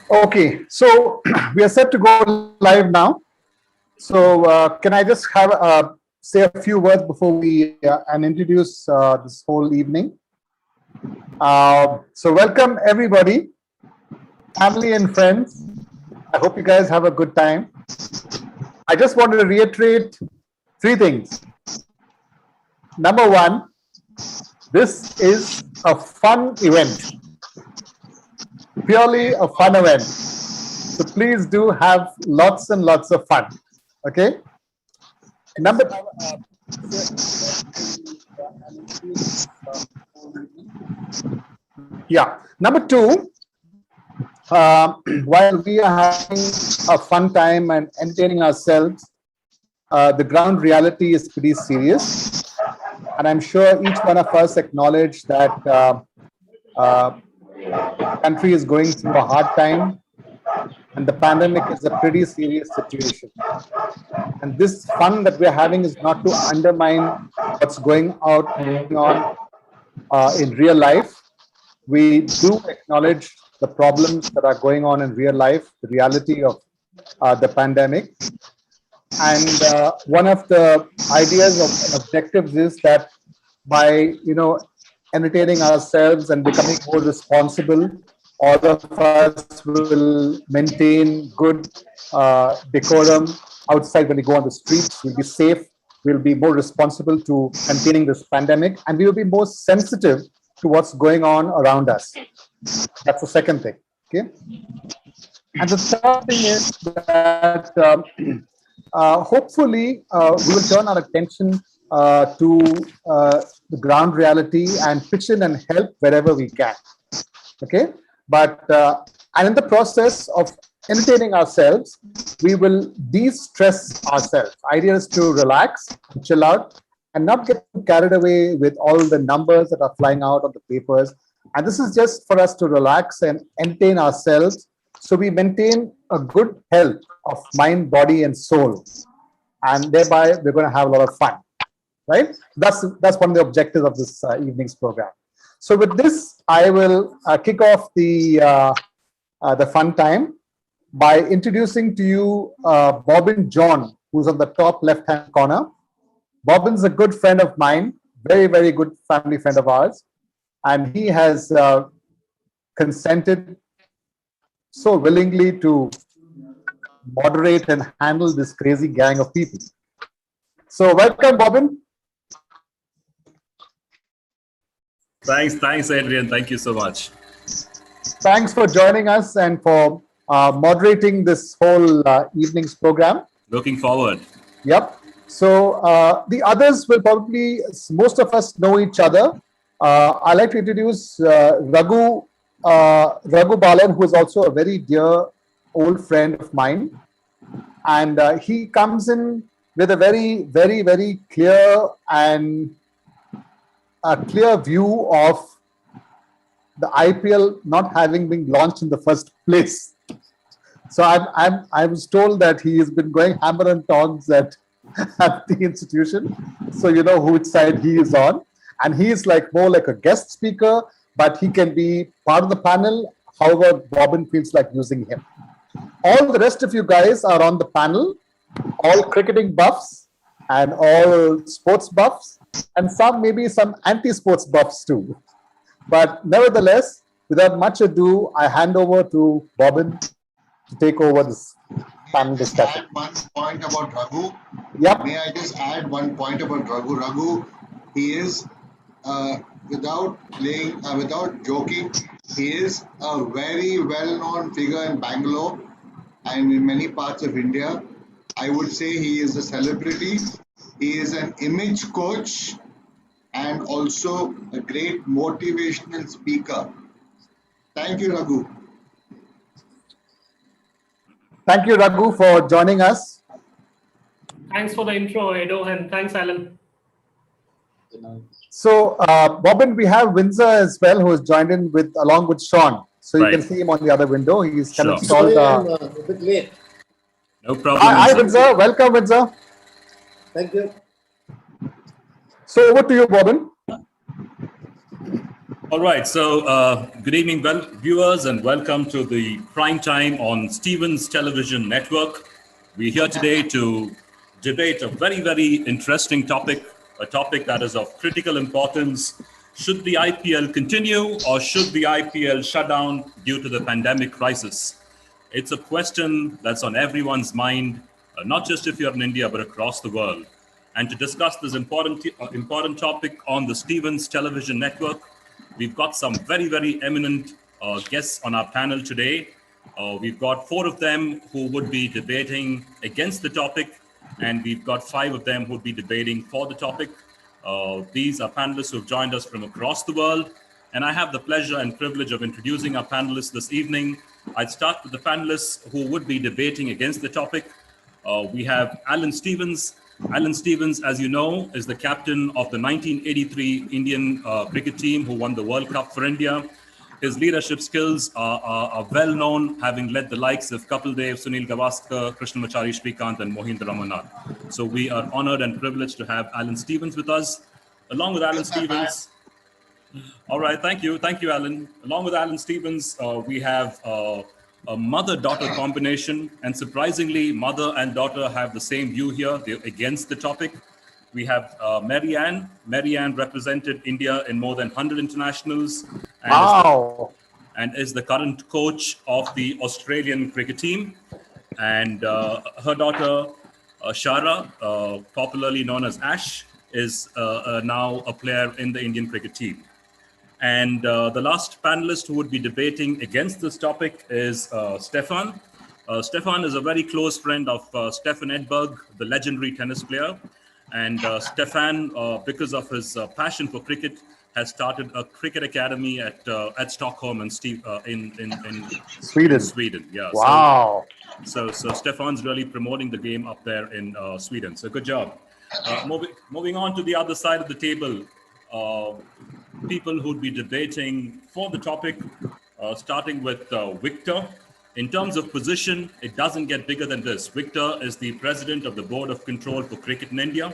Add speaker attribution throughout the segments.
Speaker 1: Okay, so we are set to go live now. So can I just have say a few words before we and introduce this whole evening? So welcome everybody, family and friends. I hope you guys have a good time. I just want to reiterate three things. Number one, this is a fun event, purely a fun event. So please do have lots and lots of fun. Okay. Number yeah. Number two, while we are having a fun time and entertaining ourselves, the ground reality is pretty serious, and I'm sure each one of us acknowledge that country is going through a hard time, and the pandemic is a pretty serious situation. And this fun that we're having is not to undermine what's going on in real life. We do acknowledge the problems that are going on in real life, the reality of the pandemic. And one of the ideas of objectives is that by entertaining ourselves and becoming more responsible, all of us will maintain good decorum outside when we go on the streets. We'll be safe. We'll be more responsible to containing this pandemic, and we will be more sensitive to what's going on around us. That's the second thing. Okay. And the third thing is that hopefully we will turn our attention to the ground reality and pitch in and help wherever we can. Okay. But and in the process of entertaining ourselves, we will de-stress ourselves. Idea is to relax, chill out, and not get carried away with all the numbers that are flying out on the papers. And this is just for us to relax and entertain ourselves, so we maintain a good health of mind, body, and soul, and thereby we're going to have a lot of fun, right? That's one of the objectives of this evening's program. So with this, I will kick off the fun time by introducing to you Bobbin John, who's on the top left-hand corner. Bobbin's a good friend of mine, very, very good family friend of ours, and he has consented so willingly to moderate and handle this crazy gang of people. So welcome, Bobbin.
Speaker 2: Thanks, Adrian. Thank you so much.
Speaker 1: Thanks for joining us and for moderating this whole evening's program.
Speaker 2: Looking forward.
Speaker 1: Yep. So the others will probably, most of us know each other. I'd like to introduce Raghu Balan, who is also a very dear old friend of mine. And he comes in with a very, very, very clear and a clear view of the IPL not having been launched in the first place. So I was told that he has been going hammer and tongs at the institution. So you know which side he is on. And he is more like a guest speaker, but he can be part of the panel, however Bobbin feels like using him. All the rest of you guys are on the panel, all cricketing buffs and all sports buffs, and maybe some anti-sports buffs too. But nevertheless, without much ado, I hand over to Bobbin to take over this panel discussion.
Speaker 3: Add one point about Raghu.
Speaker 1: Yep.
Speaker 3: May I just add one point about Raghu? Raghu, he is, without joking, he is a very well-known figure in Bangalore and in many parts of India. I would say he is a celebrity. He is an image coach and also a great motivational speaker. Thank you, Raghu.
Speaker 1: Thank you, Raghu, for joining us.
Speaker 4: Thanks for the intro, Edo, and thanks, Alan.
Speaker 1: So, Bobbin, we have Windsor as well, who has joined in along with Sean. So you
Speaker 2: Right.
Speaker 1: can see him on the other window. He's kind of
Speaker 2: Sure.
Speaker 1: installed.
Speaker 5: I'm a bit late.
Speaker 2: No problem.
Speaker 1: Hi, Windsor. Welcome, Windsor.
Speaker 5: Thank you.
Speaker 1: So over to you, Bobbin.
Speaker 2: All right. So, good evening, viewers, and welcome to the prime time on Stevens Television Network. We're here today to debate a very, very interesting topic, a topic that is of critical importance. Should the IPL continue or should the IPL shut down due to the pandemic crisis? It's a question that's on everyone's mind, not just if you're in India, but across the world. And to discuss this important topic on the Stevens Television Network, we've got some very, very eminent guests on our panel today. We've got 4 of them who would be debating against the topic, and we've got 5 of them who would be debating for the topic. These are panelists who have joined us from across the world, and I have the pleasure and privilege of introducing our panelists this evening. I'd start with the panelists who would be debating against the topic. We have Alan Stevens. Alan Stevens, as you know, is the captain of the 1983 Indian cricket team who won the World Cup for India. His leadership skills are well known, having led the likes of Kapil Dev, Sunil Gavaskar, Krishnamachari Shrikant, and Mohindra Ramanathan. So we are honored and privileged to have Alan Stevens with us. Along with Alan Stevens, all right, thank you, Alan. Along with Alan Stevens, we have a mother-daughter combination, and surprisingly, mother and daughter have the same view here. They're against the topic. We have Marianne. Marianne represented India in more than 100 internationals, and is the current coach of the Australian cricket team. And her daughter, Shara, popularly known as Ash, is now a player in the Indian cricket team. And the last panelist who would be debating against this topic is Stefan. Stefan is a very close friend of Stefan Edberg, the legendary tennis player. And Stefan, because of his passion for cricket, has started a cricket academy at Stockholm and in Sweden. Yeah.
Speaker 1: Wow.
Speaker 2: So Stefan's really promoting the game up there in Sweden. So good job. Moving on to the other side of the table. People who'd be debating for the topic, starting with Victor. In terms of position, it doesn't get bigger than this. Victor is the president of the Board of Control for Cricket in India.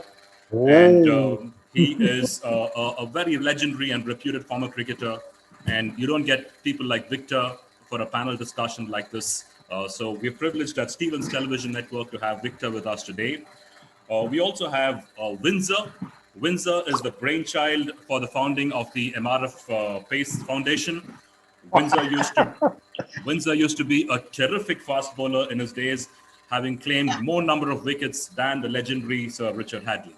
Speaker 2: Oh. And he is a very legendary and reputed former cricketer. And you don't get people like Victor for a panel discussion like this. So we're privileged at Stevens Television Network to have Victor with us today. We also have Windsor. Windsor is the brainchild for the founding of the MRF Pace Foundation. Windsor used to be a terrific fast bowler in his days, having claimed more number of wickets than the legendary Sir Richard Hadley.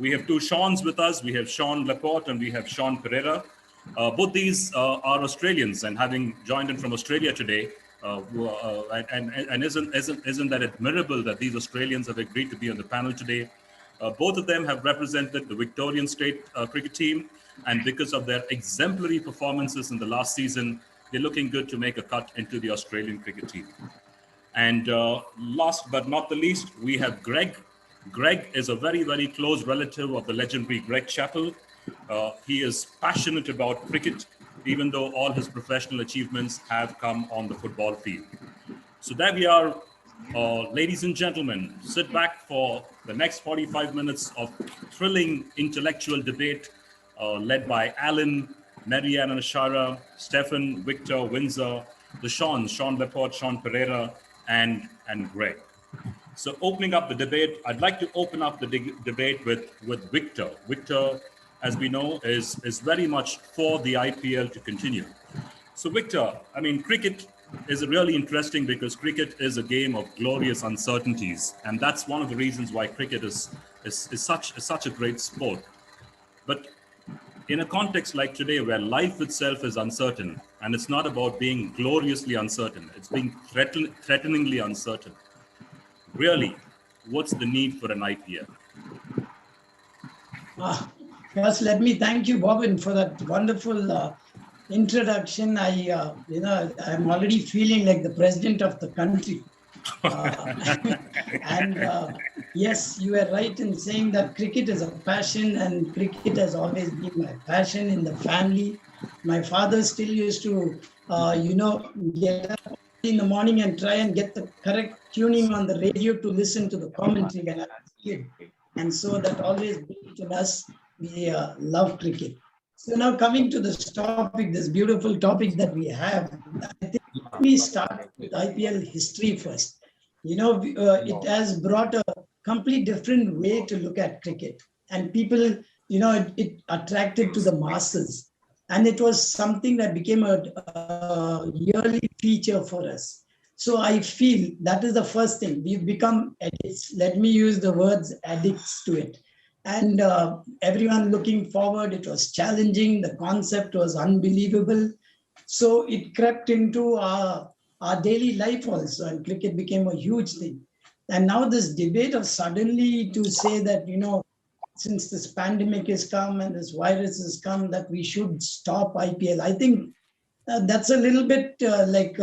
Speaker 2: We have 2 Seans with us. We have Sean Laporte and we have Sean Pereira. Both these are Australians, and having joined in from Australia today, and isn't that admirable that these Australians have agreed to be on the panel today? Both of them have represented the Victorian state cricket team, and because of their exemplary performances in the last season, they're looking good to make a cut into the Australian cricket team. And last but not the least, we have Greg. Greg is a very, very close relative of the legendary Greg Chappell. He is passionate about cricket, even though all his professional achievements have come on the football field. So there we are. Ladies and gentlemen, sit back for the next 45 minutes of thrilling intellectual debate led by Alan, Marianne and Ashara, Stefan, Victor, Windsor, the Sean Laporte, Sean Pereira, and Greg. So opening up the debate, I'd like to open up the debate with Victor. Victor, as we know, is very much for the IPL to continue. So Victor, I mean, cricket is really interesting because cricket is a game of glorious uncertainties, and that's one of the reasons why cricket is such a great sport. But in a context like today, where life itself is uncertain, and it's not about being gloriously uncertain, it's being threateningly uncertain. Really, what's the need for an IPL?
Speaker 5: First, let me thank you, Bobin, for that wonderful introduction. I'm already feeling like the president of the country. Yes, you are right in saying that cricket is a passion, and cricket has always been my passion in the family. My father still used to, get up in the morning and try and get the correct tuning on the radio to listen to the commentary when I was a kid. And so that always built in us, we love cricket. So now coming to this topic, this beautiful topic that we have, I think we start with IPL history first. It has brought a complete different way to look at cricket, and people, it attracted to the masses, and it was something that became a yearly feature for us. So I feel that is the first thing. We've become addicts. Let me use the words addicts to it. And everyone looking forward. It was challenging. The concept was unbelievable. So it crept into our daily life also, and cricket became a huge thing. And now this debate of suddenly to say that, since this pandemic has come and this virus has come, that we should stop IPL. I think that's a little bit like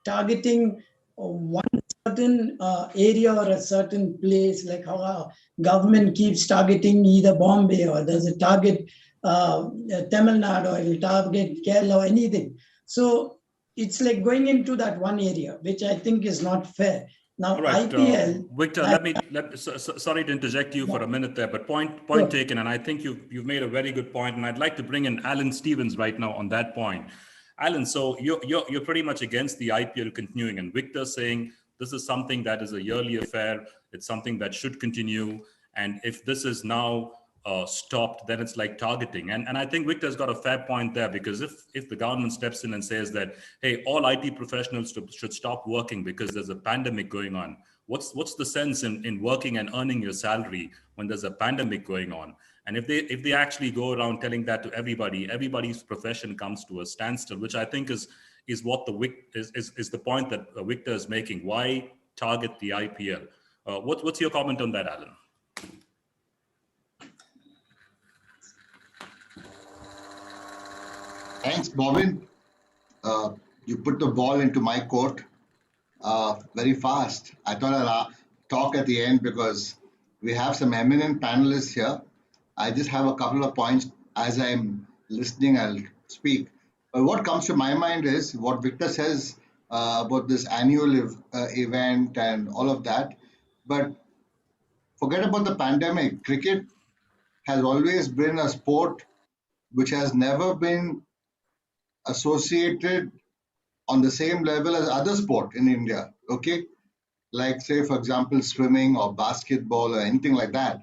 Speaker 5: targeting one certain area or a certain place, like how our government keeps targeting either Bombay, or does it target Tamil Nadu, or it will target Kerala or anything. So it's like going into that one area, which I think is not fair. Now,
Speaker 2: All right,
Speaker 5: IPL.
Speaker 2: Victor, sorry to interject you for a minute there, but point
Speaker 5: Sure.
Speaker 2: taken, and I think you've made a very good point, and I'd like to bring in Alan Stevens right now on that point. Alan, so you're pretty much against the IPL continuing, and Victor saying this is something that is a yearly affair. It's something that should continue, and if this is now stopped, then it's like targeting. And I think Victor's got a fair point there, because if the government steps in and says that, hey, all IT professionals should stop working because there's a pandemic going on, what's the sense in working and earning your salary when there's a pandemic going on? And if they actually go around telling that to everybody's profession comes to a standstill, which I think is what is the point that Victor is making. Why target the IPL? What's your comment on that, Alan?
Speaker 3: Thanks, Bobin. You put the ball into my court very fast. I thought I'd talk at the end because we have some eminent panelists here. I just have a couple of points. As I'm listening, I'll speak. But what comes to my mind is what Victor says about this annual event and all of that. But forget about the pandemic. Cricket has always been a sport which has never been associated on the same level as other sport in India. Okay, like say for example swimming or basketball or anything like that.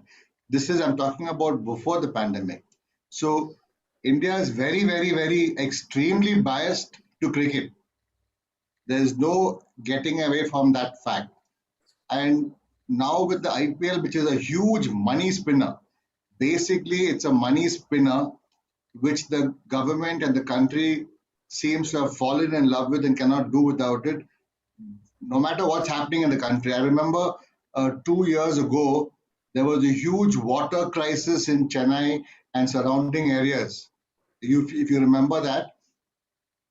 Speaker 3: This is, I'm talking about before the pandemic. So India is very, very, very extremely biased to cricket. There is no getting away from that fact. And now with the IPL, which is a huge money spinner, basically it's a money spinner which the government and the country seems to have fallen in love with and cannot do without it, no matter what's happening in the country. I remember 2 years ago, there was a huge water crisis in Chennai and surrounding areas. If you remember that.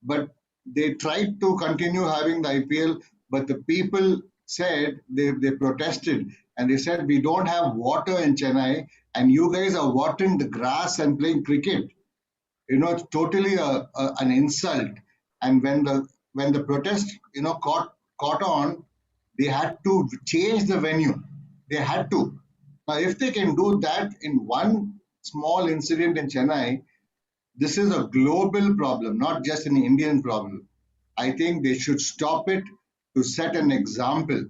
Speaker 3: But they tried to continue having the IPL, but the people said they protested and they said, we don't have water in Chennai and you guys are watering the grass and playing cricket. It's totally an insult. And when the protest caught on, they had to change the venue. They had to. Now, if they can do that in one small incident in Chennai, this is a global problem, not just an Indian problem. I think they should stop it to set an example,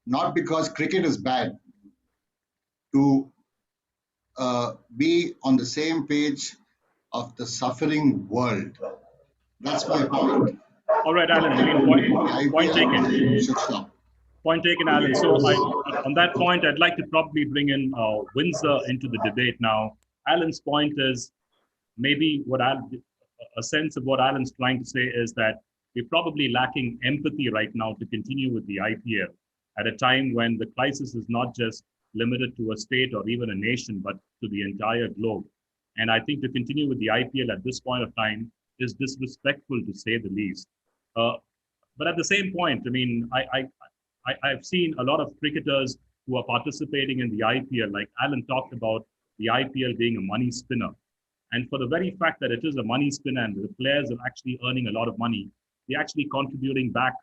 Speaker 3: not because cricket is bad, to be on the same page of the suffering world. That's my point.
Speaker 2: All right, Alan. I mean, point taken.
Speaker 3: Should stop.
Speaker 2: Point taken, Alan. So on that point, I'd like to probably bring in Windsor into the debate now. Alan's point is maybe a sense of what Alan's trying to say is that we're probably lacking empathy right now to continue with the IPL at a time when the crisis is not just limited to a state or even a nation, but to the entire globe. And I think to continue with the IPL at this point of time is disrespectful, to say the least. But at the same point, I mean, I've seen a lot of cricketers who are participating in the IPL, like Alan talked about the IPL being a money spinner. And for the very fact that it is a money spinner and the players are actually earning a lot of money, they're actually contributing back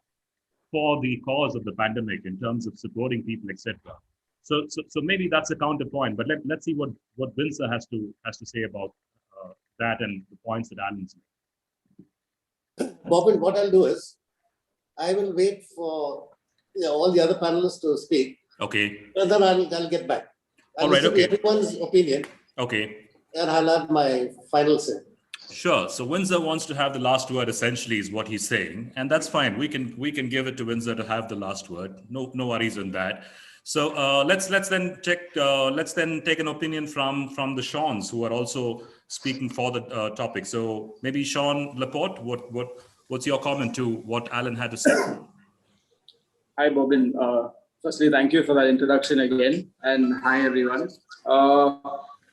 Speaker 2: for the cause of the pandemic in terms of supporting people, etc. So maybe that's a counterpoint. But let's see what Windsor has to say about that and the points that Alan's made.
Speaker 6: Bobbin, what I'll do is, I will wait for all the other panelists to speak,
Speaker 2: Okay.
Speaker 6: and then I'll get back. I'll
Speaker 2: All right,
Speaker 6: listen to
Speaker 2: okay.
Speaker 6: everyone's opinion,
Speaker 2: Okay.
Speaker 6: and I'll have my final say.
Speaker 2: Sure. So Windsor wants to have the last word, essentially, is what he's saying, and that's fine. We can give it to Windsor to have the last word. No worries on that. So let's then take an opinion from the Seans who are also speaking for the topic. So maybe Sean Laporte, what's your comment to what Alan had to say?
Speaker 7: Hi, Bobin. Firstly, thank you for that introduction again, and hi, everyone.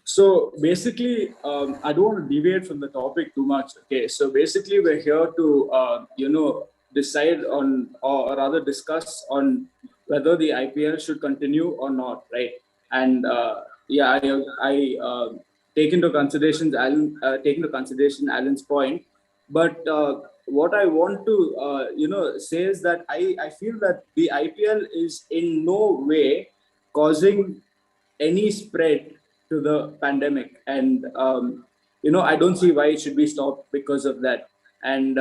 Speaker 7: So basically, I don't want to deviate from the topic too much. Okay, so basically, we're here to decide on, or rather discuss on whether the IPL should continue or not, right? And yeah, I take into consideration Alan's point, but what I want to say is that I feel that the IPL is in no way causing any spread to the pandemic, and I don't see why it should be stopped because of that. And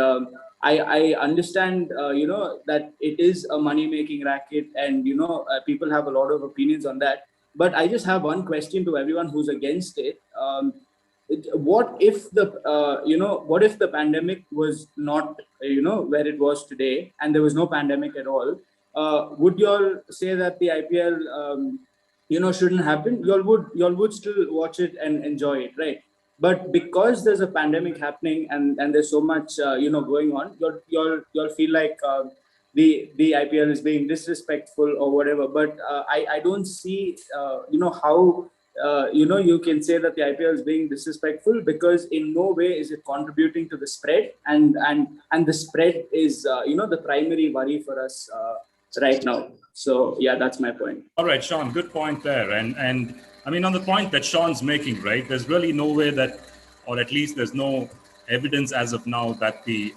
Speaker 7: I understand that it is a money making racket, and people have a lot of opinions on that, but I just have one question to everyone who's against it. What if the pandemic was not where it was today, and there was no pandemic at all? Would you all say that the IPL shouldn't happen? Y'all would still watch it and enjoy it, right? But because there's a pandemic happening, and there's so much going on, you'll feel like the IPL is being disrespectful or whatever. But I don't see how you can say that the IPL is being disrespectful, because in no way is it contributing to the spread, and the spread is the primary worry for us right now. So yeah, that's my point.
Speaker 2: All right, Sean, good point there. And I mean, on the point that Sean's making, right, there's really no way that, or at least there's no evidence as of now that the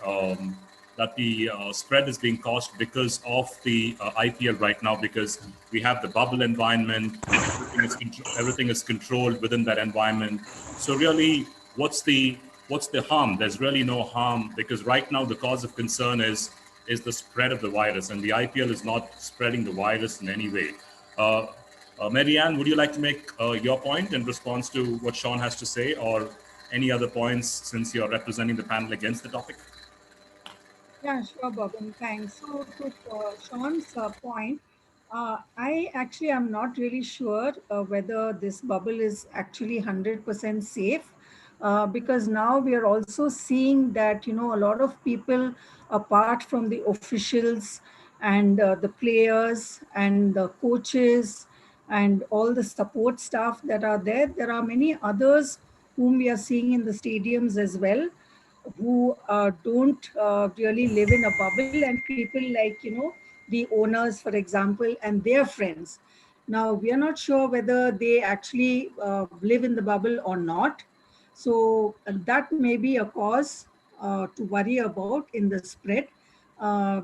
Speaker 2: spread is being caused because of the IPL right now, because we have the bubble environment, everything is controlled within that environment. So really, what's the harm? There's really no harm, because right now the cause of concern is the spread of the virus, and the IPL is not spreading the virus in any way. Marianne, would you like to make your point in response to what Sean has to say, or any other points, since you're representing the panel against the topic?
Speaker 8: Yeah, sure, Bobin. Thanks. So to Sean's point, I actually am not really sure whether this bubble is actually 100% safe, because now we are also seeing that, a lot of people, apart from the officials and the players and the coaches and all the support staff that are there are many others whom we are seeing in the stadiums as well, who don't really live in a bubble, and people like, the owners, for example, and their friends. Now, we are not sure whether they actually live in the bubble or not. So that may be a cause to worry about in the spread,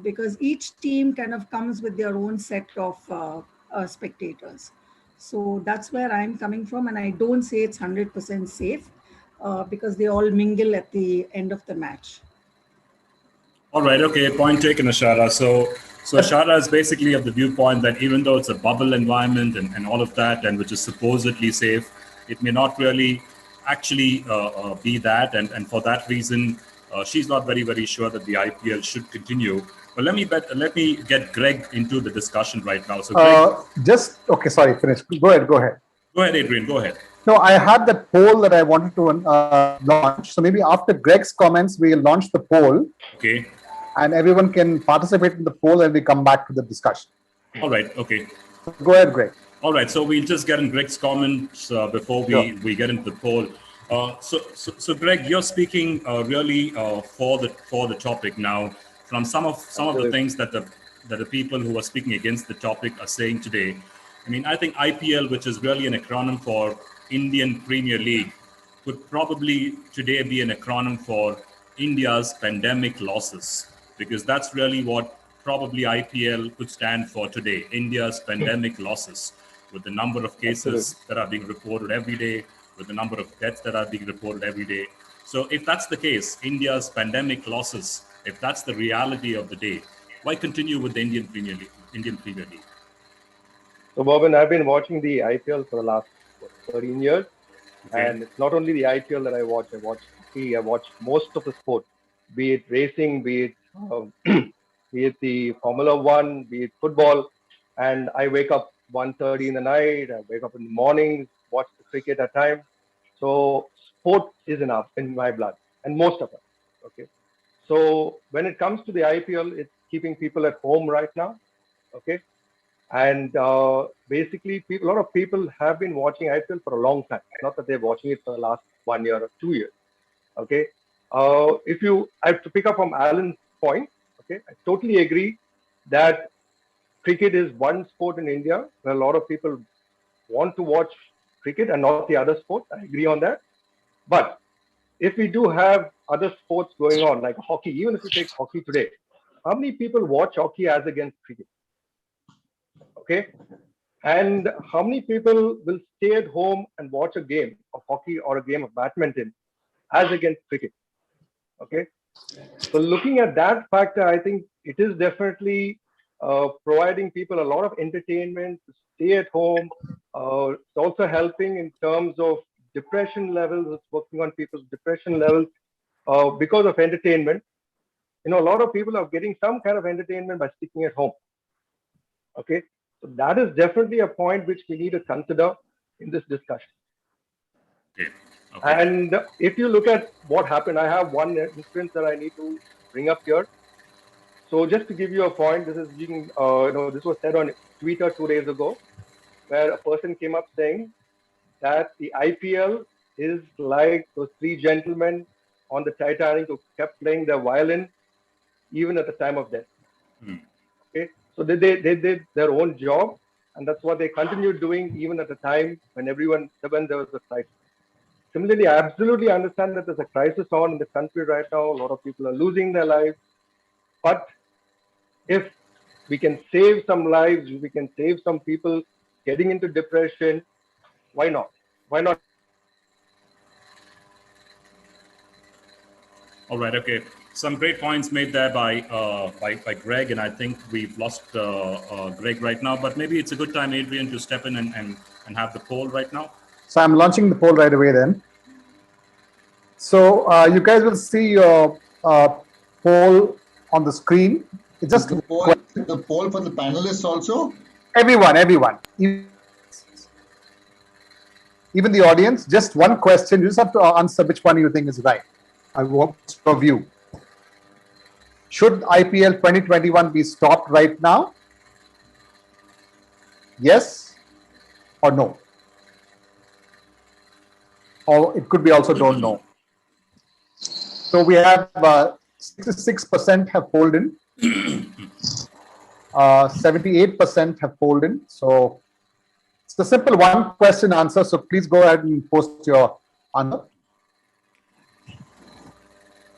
Speaker 8: because each team kind of comes with their own set of spectators. So that's where I'm coming from, and I don't say it's 100% safe, because they all mingle at the end of the match.
Speaker 2: All right. Okay. Point taken, Ashara. So Ashara is basically of the viewpoint that even though it's a bubble environment and all of that, and which is supposedly safe, it may not really actually be that. And for that reason, she's not very, very sure that the IPL should continue. But let me get Greg into the discussion right now. So Greg,
Speaker 1: sorry, finish. Go ahead.
Speaker 2: Go ahead, Adrian. Go ahead.
Speaker 1: No, I had that poll that I wanted to launch. So maybe after Greg's comments, we'll launch the poll.
Speaker 2: Okay.
Speaker 1: And everyone can participate in the poll, and we come back to the discussion.
Speaker 2: All right. Okay.
Speaker 1: Go ahead, Greg.
Speaker 2: All right. So we'll just get in Greg's comments before we get into the poll. So Greg, you're speaking really for the topic now. From some of the things that the people who are speaking against the topic are saying today. I mean, I think IPL, which is really an acronym for Indian Premier League, could probably today be an acronym for India's pandemic losses, because that's really what probably IPL could stand for today, India's pandemic losses, with the number of cases that are being reported every day, with the number of deaths that are being reported every day. So if that's the case, India's pandemic losses, if that's the reality of the day, why continue with the Indian Premier League?
Speaker 9: So, Bobin, I've been watching the IPL for the last 13 years.
Speaker 2: Okay.
Speaker 9: And it's not only the IPL that I watch hockey, I watch most of the sport, be it racing, be it, be it the Formula One, be it football. And I wake up 1:30 in the night, I wake up in the morning, watch the cricket at times. So sport is enough in my blood, and most of us. Okay. So when it comes to the IPL, it's keeping people at home right now. Okay. And basically, a lot of people have been watching IPL for a long time. Not that they're watching it for the last 1 year or 2 years. Okay. I have to pick up from Alan's point. Okay. I totally agree that cricket is one sport in India where a lot of people want to watch cricket and not the other sports. I agree on that. But if we do have other sports going on, like hockey, even if you take hockey today, how many people watch hockey as against cricket? Okay. And how many people will stay at home and watch a game of hockey or a game of badminton as against cricket? Okay. So looking at that factor, I think it is definitely providing people a lot of entertainment to stay at home. It's also helping in terms of depression levels. It's working on people's depression levels because of entertainment. A lot of people are getting some kind of entertainment by sticking at home. Okay. So that is definitely a point which we need to consider in this discussion.
Speaker 2: Okay.
Speaker 9: And if you look at what happened, I have one instance that I need to bring up here. So just to give you a point, this is being, this was said on Twitter 2 days ago, where a person came up saying that the IPL is like those three gentlemen on the Titanic who kept playing their violin even at the time of death. Okay, so they did their own job, and that's what they continued doing even at the time when there was a crisis. Similarly, I absolutely understand that there's a crisis on in the country right now. A lot of people are losing their lives. But if we can save some lives, we can save some people getting into depression, why not? Why not?
Speaker 2: All right. Okay. Some great points made there by Greg, and I think we've lost Greg right now. But maybe it's a good time, Adrian, to step in and have the poll right now.
Speaker 1: So I'm launching the poll right away then. So you guys will see your poll on the screen. It's just
Speaker 3: the poll for the panelists also?
Speaker 1: Everyone. Even the audience, just one question. You just have to answer which one you think is right. I want your view. Should IPL 2021 be stopped right now? Yes or no? Or it could be also don't know. So we have 66% have polled in. 78% have polled in. So it's a simple one question answer. So please go ahead and post your answer.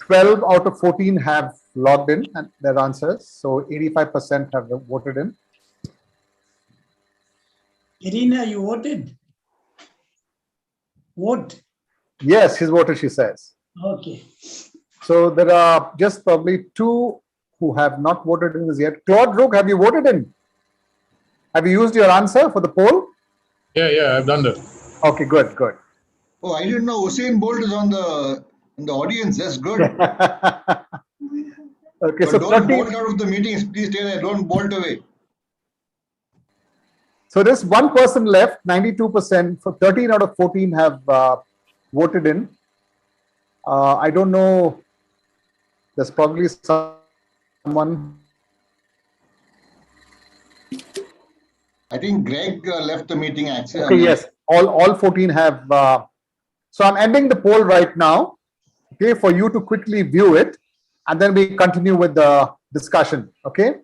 Speaker 1: 12 out of 14 have logged in and their answers. So 85% have voted in.
Speaker 5: Irina, you voted? Vote?
Speaker 1: Yes, he's voted, she says.
Speaker 5: Okay.
Speaker 1: So there are just probably 2 who have not voted in as yet. Claude Rook, have you voted in? Have you used your answer for the poll?
Speaker 10: Yeah, I've done that.
Speaker 1: Okay, good.
Speaker 3: Oh, I didn't know Usain Bolt is in the audience. That's good.
Speaker 1: Okay,
Speaker 3: but
Speaker 1: so
Speaker 3: don't bolt out of the meetings. Please stay there. Don't bolt away.
Speaker 1: So there's one person left, 92%. For 13 out of 14 have voted in. I don't know. There's probably someone.
Speaker 3: I think Greg left the meeting actually.
Speaker 1: Okay, yes. All 14 have. So I'm ending the poll right now. Okay, for you to quickly view it, and then we continue with the discussion. Okay.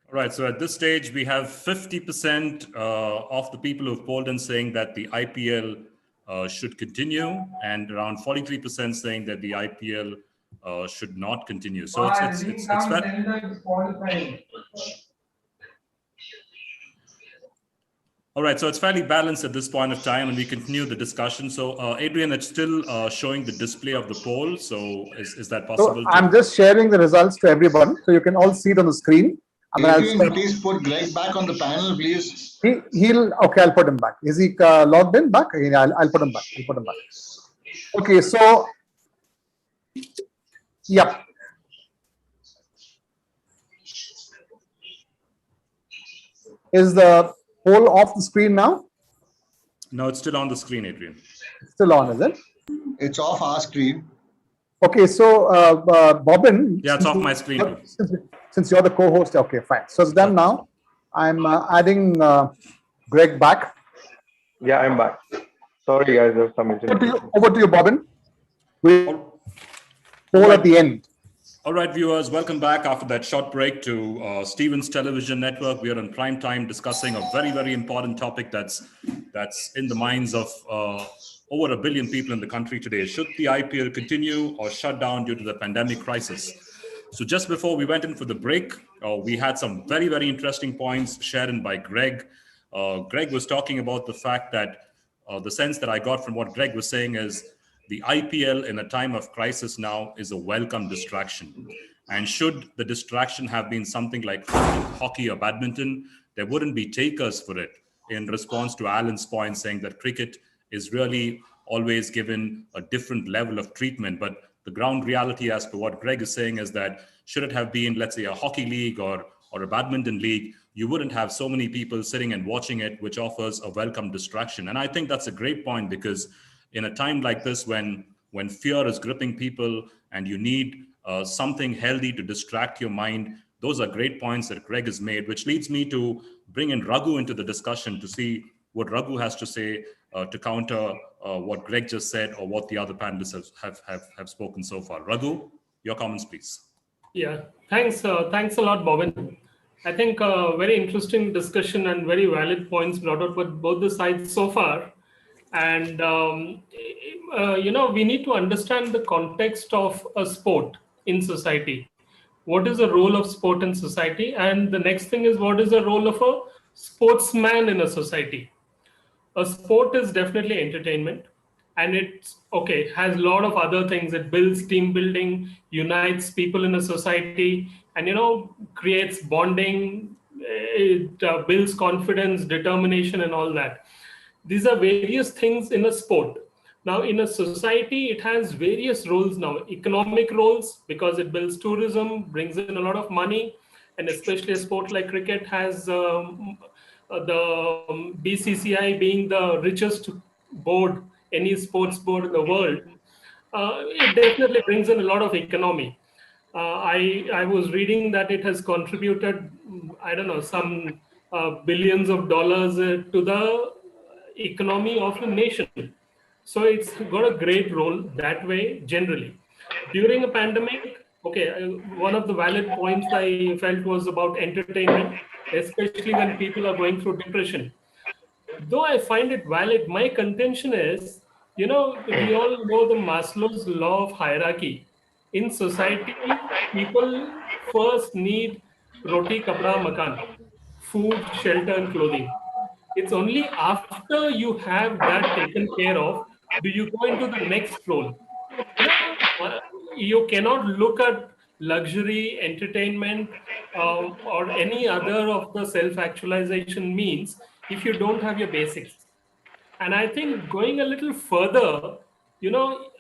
Speaker 2: All right. So at this stage, we have 50% of the people who've polled in saying that the IPL should continue, and around 43% saying that the IPL should not continue. So it's fair. All right, so it's fairly balanced at this point of time, and we continue the discussion. So, Adrian, it's still showing the display of the poll. So, is that possible?
Speaker 1: So I'm just sharing the results to everyone, so you can all see it on the screen. And then
Speaker 3: Adrian, please put Greg back on the panel, please.
Speaker 1: He'll okay. I'll put him back. Is he logged in back? Yeah, I'll put him back. I'll put him back. Okay, so yep. Is the poll off the screen now?
Speaker 2: No, it's still on the screen, Adrian.
Speaker 1: It's still on, is it?
Speaker 3: It's off our screen.
Speaker 1: Okay, so Bobbin.
Speaker 2: Yeah, it's off my screen too.
Speaker 1: Since you're the co-host, okay, fine. So it's done now. I'm adding Greg back.
Speaker 9: Yeah, I'm back. Sorry, guys, there's some internet.
Speaker 1: Over to you, Bobbin. Poll at the end.
Speaker 2: All right, viewers, welcome back after that short break to Stevens Television Network. We are on prime time discussing a very, very important topic that's in the minds of over 1 billion people in the country today. Should the IPL continue or shut down due to the pandemic crisis? So just before we went in for the break, we had some very, very interesting points shared in by Greg. Greg was talking about the fact that the sense that I got from what Greg was saying is the IPL in a time of crisis now is a welcome distraction. And should the distraction have been something like hockey or badminton, there wouldn't be takers for it, in response to Alan's point saying that cricket is really always given a different level of treatment. But the ground reality as to what Greg is saying is that should it have been, let's say, a hockey league or a badminton league, you wouldn't have so many people sitting and watching it, which offers a welcome distraction. And I think that's a great point, because in a time like this, when fear is gripping people and you need something healthy to distract your mind, those are great points that Greg has made, which leads me to bring in Raghu into the discussion to see what Raghu has to say to counter what Greg just said or what the other panelists have spoken so far. Raghu, your comments, please.
Speaker 4: Yeah, thanks a lot, Bobin. I think very interesting discussion and very valid points brought out by both the sides so far. And, we need to understand the context of a sport in society. What is the role of sport in society? And the next thing is, what is the role of a sportsman in a society? A sport is definitely entertainment, and it's okay, has a lot of other things. It builds team building, unites people in a society, and creates bonding. It builds confidence, determination, and all that. These are various things in a sport. Now, in a society, it has various roles now. Economic roles, because it builds tourism, brings in a lot of money, and especially a sport like cricket has the BCCI being the richest board, any sports board in the world. It definitely brings in a lot of economy. I was reading that it has contributed, I don't know, some billions of dollars to the economy of a nation. So it's got a great role that way generally. During a pandemic, okay, one of the valid points I felt was about entertainment, especially when people are going through depression. Though I find it valid, my contention is, we all know the Maslow's law of hierarchy. In society, people first need roti, kapda, makan, food, shelter, and clothing. It's only after you have that taken care of, do you go into the next role. You cannot look at luxury, entertainment, or any other of the self-actualization means if you don't have your basics. And I think going a little further,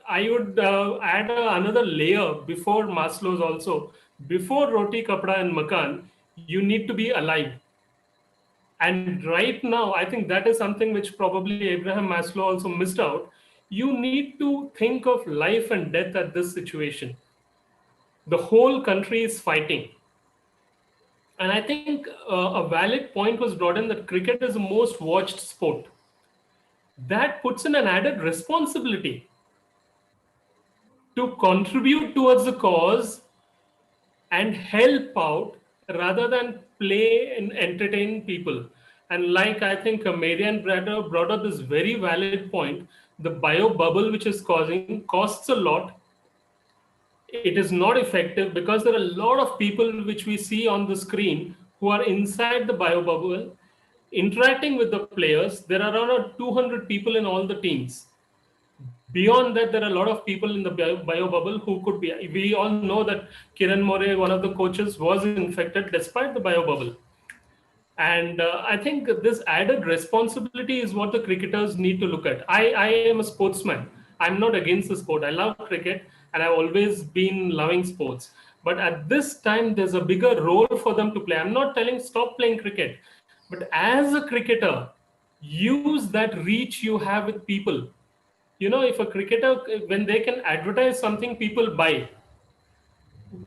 Speaker 4: I would add another layer before Maslow's also. Before roti, kapda, and makan, you need to be alive. And right now, I think that is something which probably Abraham Maslow also missed out. You need to think of life and death at this situation. The whole country is fighting. And I think a valid point was brought in that cricket is the most watched sport. That puts in an added responsibility to contribute towards the cause and help out rather than play and entertain people. And like I think Marian brought up this very valid point, the bio bubble which is causing costs a lot. It is not effective because there are a lot of people which we see on the screen who are inside the bio bubble, interacting with the players, there are around 200 people in all the teams. Beyond that, there are a lot of people in the bio bubble who could be. We all know that Kiran More, one of the coaches, was infected despite the bio bubble. And I think this added responsibility is what the cricketers need to look at. I am a sportsman. I'm not against the sport. I love cricket and I've always been loving sports. But at this time, there's a bigger role for them to play. I'm not telling stop playing cricket, but as a cricketer, use that reach you have with people. You know, if a cricketer, when they can advertise something, people buy.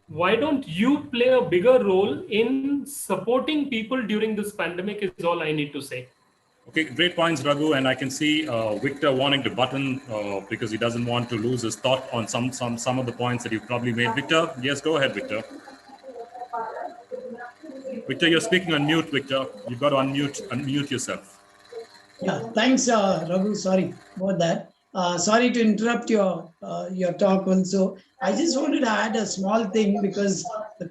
Speaker 4: Why don't you play a bigger role in supporting people during this pandemic is all I need to say.
Speaker 2: Okay, great points, Raghu. And I can see Victor wanting to button because he doesn't want to lose his thought on some of the points that you've probably made. Victor, yes, go ahead, Victor. Victor, you're speaking on mute, Victor. You've got to unmute yourself.
Speaker 5: Yeah, thanks, Raghu. Sorry about that. Sorry to interrupt your talk also. I just wanted to add a small thing because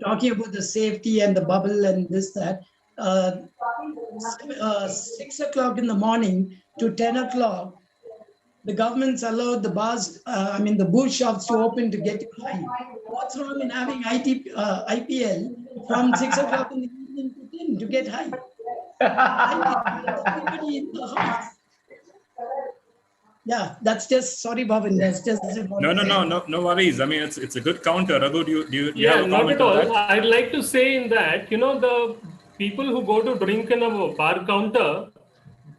Speaker 5: talking about the safety and the bubble and this, that, 6 o'clock in the morning to 10 o'clock, the government's allowed the bars, the booth shops to open to get you high. What's wrong in having IPL from 6 o'clock in the evening to 10 to get high? Everybody in the house. Yeah, that's just, sorry, Bhavin, that's just.
Speaker 2: No worries. I mean, it's a good counter. Raghu, do you
Speaker 4: yeah,
Speaker 2: have a
Speaker 4: not
Speaker 2: comment
Speaker 4: at all.
Speaker 2: on that?
Speaker 4: I'd like to say in that, the people who go to drink in a bar counter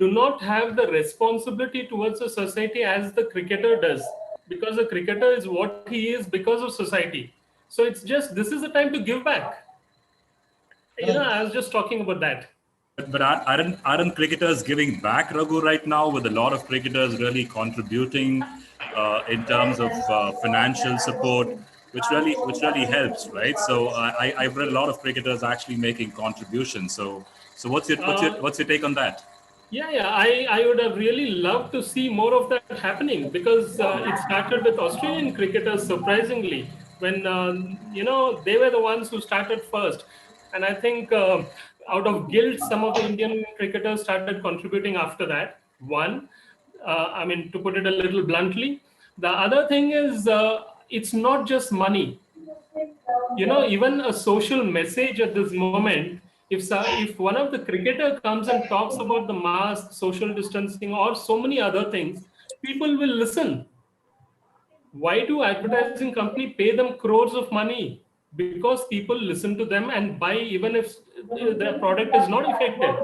Speaker 4: do not have the responsibility towards the society as the cricketer does, because the cricketer is what he is because of society. So it's just, this is the time to give back. I was just talking about that.
Speaker 2: But aren't cricketers giving back, Raghu, right now, with a lot of cricketers really contributing in terms of financial support, which really helps, right? So I've read a lot of cricketers actually making contributions. So what's your take on that?
Speaker 4: Yeah, I would have really loved to see more of that happening, because it started with Australian cricketers, surprisingly, when they were the ones who started first. And I think out of guilt, some of the Indian cricketers started contributing after that. One, to put it a little bluntly. The other thing is, it's not just money. Even a social message at this moment, if one of the cricketer comes and talks about the mask, social distancing, or so many other things, people will listen. Why do advertising company pay them crores of money? Because people listen to them and buy even if their product is not effective.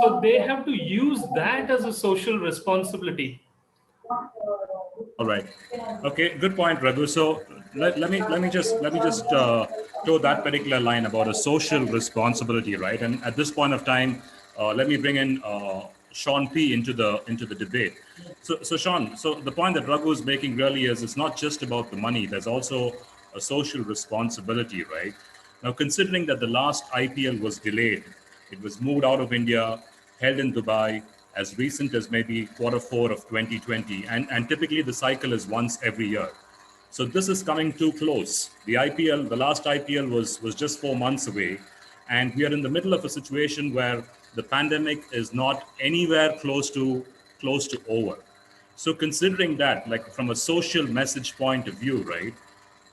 Speaker 4: So they have to use that as a social responsibility.
Speaker 2: All right. Okay. Good point, Raghu. So let me just toe that particular line about a social responsibility, right? And at this point of time, let me bring in Sean P into the debate. So Sean, so the point that Raghu is making really is it's not just about the money. There's also a social responsibility, right? Now, considering that the last IPL was delayed, it was moved out of India, held in Dubai, as recent as maybe Q4 of 2020. And typically the cycle is once every year. So this is coming too close. The last IPL was just 4 months away. And we are in the middle of a situation where the pandemic is not anywhere close to over. So considering that, like from a social message point of view, right,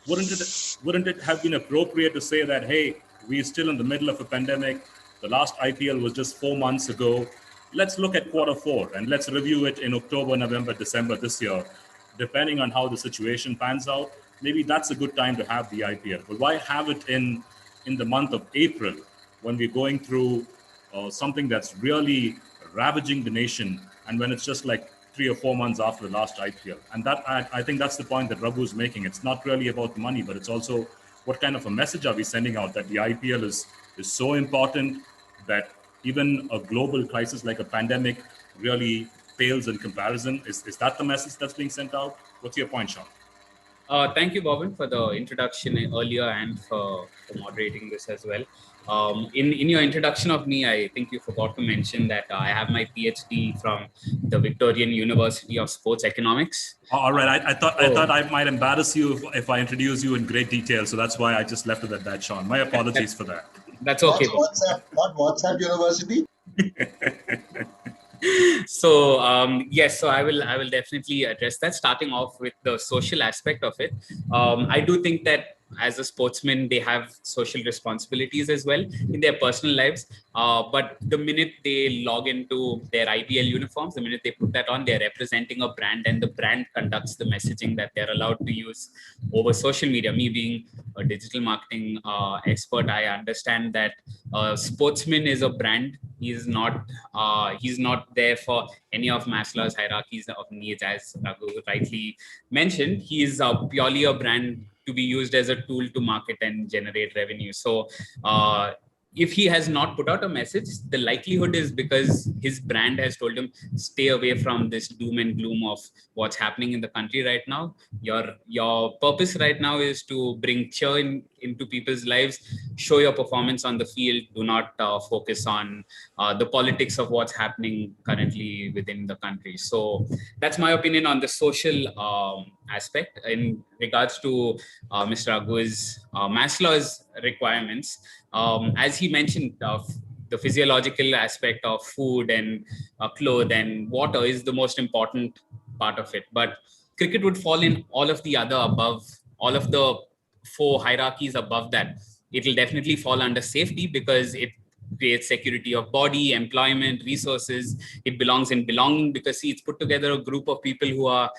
Speaker 2: wouldn't it have been appropriate to say that, hey, we're still in the middle of a pandemic. The last IPL was just 4 months ago. Let's look at Q4 and let's review it in October, November, December this year. Depending on how the situation pans out, maybe that's a good time to have the IPL. But why have it in the month of April when we're going through something that's really ravaging the nation, and when it's just like 3 or 4 months after the last IPL? And that I think that's the point that Raghu is making. It's not really about the money, but it's also what kind of a message are we sending out that the IPL is so important that even a global crisis like a pandemic really pales in comparison. Is that the message that's being sent out? What's your point, Sean?
Speaker 11: Thank you, Bobin, for the introduction earlier and for moderating this as well. In your introduction of me, I think you forgot to mention that I have my PhD from the Victorian University of Sports Economics.
Speaker 2: All right, I thought I might embarrass you if I introduce you in great detail, so that's why I just left it at that, Sean. My apologies for that.
Speaker 11: That's okay.
Speaker 3: Not WhatsApp University.
Speaker 11: So yes, so I will definitely address that, starting off with the social aspect of it. I do think that as a sportsman they have social responsibilities as well in their personal lives, but the minute they log into their IPL uniforms, the minute they put that on, they're representing a brand, and the brand conducts the messaging that they're allowed to use over social media. Me being a digital marketing expert, I understand that sportsman is a brand. He's not there for any of Maslow's hierarchies of needs, as Raghu rightly mentioned. He is purely a brand to be used as a tool to market and generate revenue. So if he has not put out a message, the likelihood is because his brand has told him, stay away from this doom and gloom of what's happening in the country right now. Your purpose right now is to bring cheer into people's lives. Show your performance on the field. Do not focus on the politics of what's happening currently within the country. So that's my opinion on the social aspect. In regards to Mr. Agu's Maslow's requirements, as he mentioned, the physiological aspect of food and clothes and water is the most important part of it. But cricket would fall in all of the other above, all of the four hierarchies above that. It will definitely fall under safety because it creates security of body, employment, resources. It belongs in belonging because, see, it's put together a group of people who are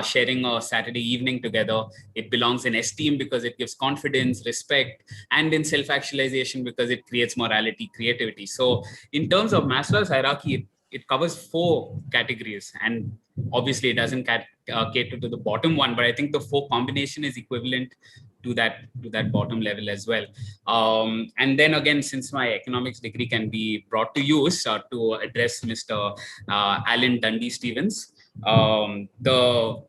Speaker 11: sharing a Saturday evening together. It belongs in esteem because it gives confidence, respect, and in self-actualization because it creates morality, creativity. So in terms of Maslow's hierarchy, it covers four categories, and obviously it doesn't cater to the bottom one, but I think the four combination is equivalent to that bottom level as well. And then again, since my economics degree can be brought to use to address Mr. Alan Dundee Stevens, the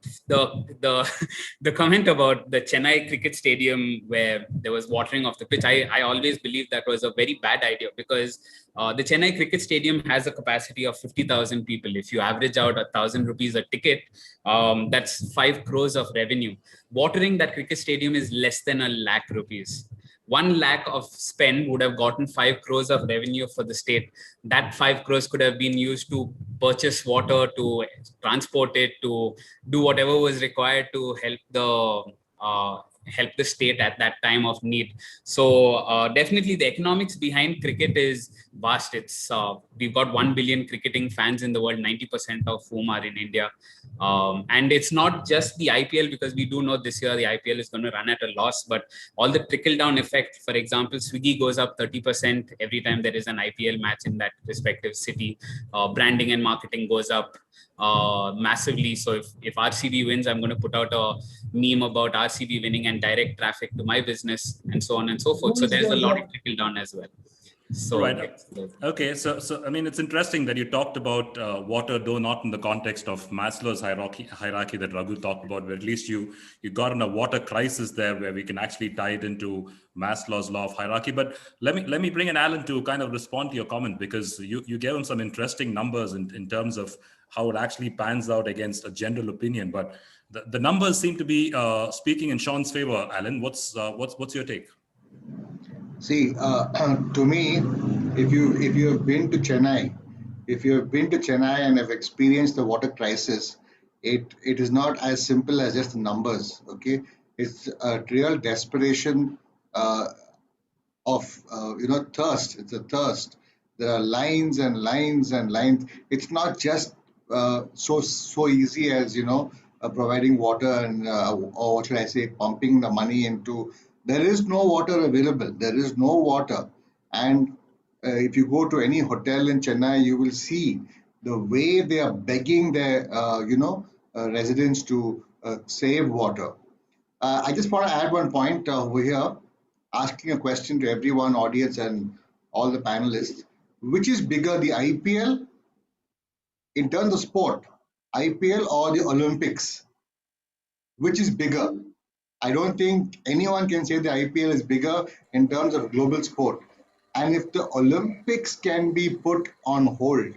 Speaker 11: the comment about the Chennai cricket stadium where there was watering of the pitch, I always believed that was a very bad idea because the Chennai cricket stadium has a capacity of 50,000 people. If you average out ₹1,000 a ticket, that's 5 crores of revenue. Watering that cricket stadium is less than ₹1,00,000. 1 lakh of spend would have gotten 5 crores of revenue for the state. That 5 crores could have been used to purchase water, to transport it, to do whatever was required to help the state at that time of need. So definitely the economics behind cricket is vast. It's we've got 1 billion cricketing fans in the world, 90% of whom are in India. And it's not just the IPL, because we do know this year the IPL is going to run at a loss, but all the trickle down effect. For example, Swiggy goes up 30% every time there is an IPL match in that respective city. Branding and marketing goes up massively. So if RCB wins, I'm going to put out a meme about RCB winning and direct traffic to my business and so on and so forth. So there's a lot of trickle down as well. So
Speaker 2: right. Okay. So I mean, it's interesting that you talked about water, though not in the context of Maslow's hierarchy that Raghu talked about, where at least you got in a water crisis there, where we can actually tie it into Maslow's law of hierarchy. But let me bring in Alan to kind of respond to your comment, because you gave him some interesting numbers in terms of how it actually pans out against a general opinion. But the numbers seem to be speaking in Sean's favor. Alan, what's your take?
Speaker 3: See, to me, if you have been to Chennai, and have experienced the water crisis, it is not as simple as just the numbers. Okay, it's a real desperation of thirst. It's a thirst. There are lines and lines and lines. It's not just so easy as providing water and or what should I say, pumping the money into. There is no water available. There is no water, and if you go to any hotel in Chennai, you will see the way they are begging their residents to save water. I just want to add one point over here, asking a question to everyone, audience, and all the panelists. Which is bigger, the IPL in terms of sport, IPL or the Olympics? Which is bigger? I don't think anyone can say the IPL is bigger in terms of global sport. And if the Olympics can be put on hold,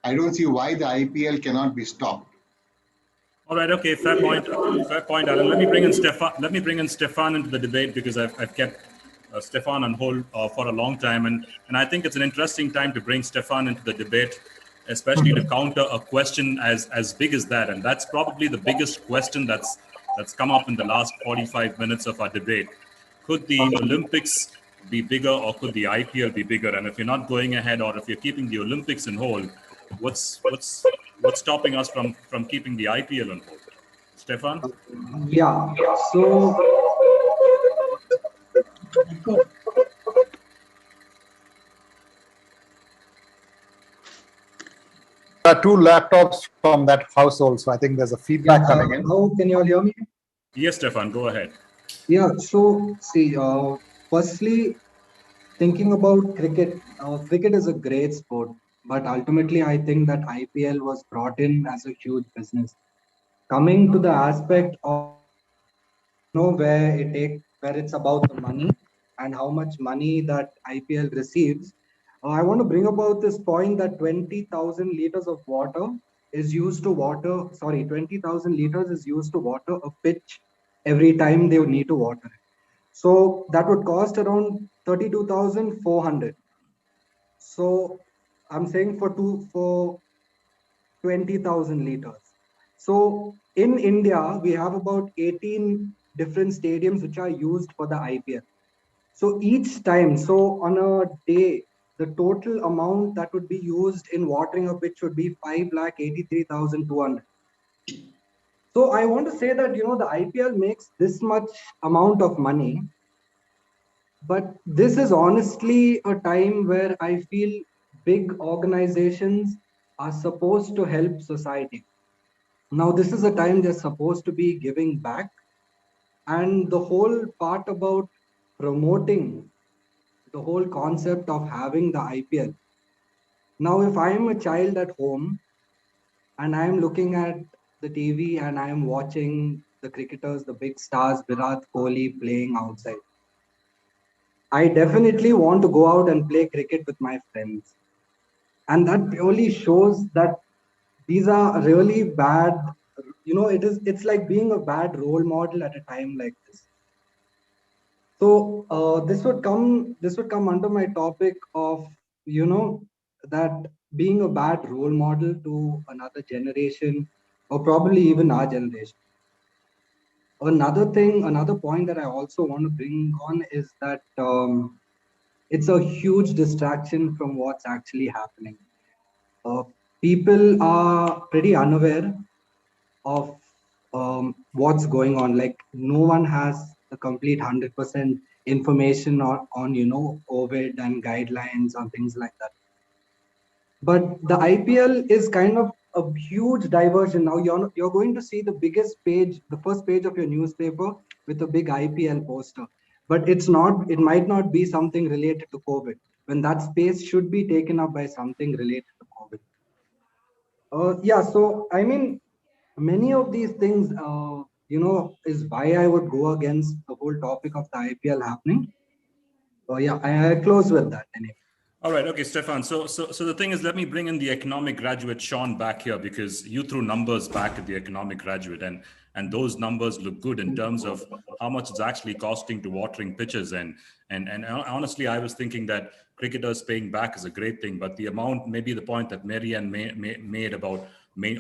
Speaker 3: I don't see why the IPL cannot be stopped.
Speaker 2: All right. Okay. Fair point. Fair point, Alan. Let me bring in Stefan into the debate, because I've kept Stefan on hold for a long time, and I think it's an interesting time to bring Stefan into the debate, especially to counter a question as big as that, and that's probably the biggest question that's come up in the last 45 minutes of our debate. Could the Olympics be bigger, or could the IPL be bigger? And if you're not going ahead, or if you're keeping the Olympics on hold, what's stopping us from keeping the IPL on hold? Stefan?
Speaker 12: Yeah. So
Speaker 1: There are two laptops from that household, so I think there's a feedback coming in.
Speaker 12: how can you all hear me?
Speaker 2: Yes, Stefan, go ahead.
Speaker 12: Yeah. So see, firstly, thinking about cricket, cricket is a great sport, but ultimately, I think that IPL was brought in as a huge business. Coming to the aspect of where it's about the money and how much money that IPL receives. I want to bring about this point that 20,000 liters of water is used to water. Sorry, 20,000 liters is used to water a pitch every time they need to water it. So that would cost around 32,400. So I'm saying for 20,000 liters. So in India, we have about 18 different stadiums which are used for the IPL. So each time, so on a day, the total amount that would be used in watering a pitch would be 5,83,200. So I want to say that, the IPL makes this much amount of money, but this is honestly a time where I feel big organizations are supposed to help society. Now, this is a time they're supposed to be giving back. And the whole part about promoting the whole concept of having the IPL. Now, if I'm a child at home and I'm looking at the TV and I'm watching the cricketers, the big stars, Virat Kohli playing outside, I definitely want to go out and play cricket with my friends. And that purely shows that these are really bad. It's like being a bad role model at a time like this. So this would come under my topic of that being a bad role model to another generation, or probably even our generation. Another point that I also want to bring on is that it's a huge distraction from what's actually happening. Uh, People are pretty unaware of what's going on. Like, no one has the complete 100% information on COVID and guidelines and things like that. But the IPL is kind of a huge diversion. Now you're going to see the biggest page, the first page of your newspaper with a big IPL poster. But it might not be something related to COVID, when that space should be taken up by something related to COVID. Yeah, so I mean, many of these things, is why I would go against the whole topic of the IPL happening. So yeah, I close with that anyway.
Speaker 2: All right, okay, Stefan. So the thing is, let me bring in the economic graduate Sean back here, because you threw numbers back at the economic graduate, and those numbers look good in terms of how much it's actually costing to watering pitches. And honestly, I was thinking that cricketers paying back is a great thing, but the amount, maybe the point that Marianne made about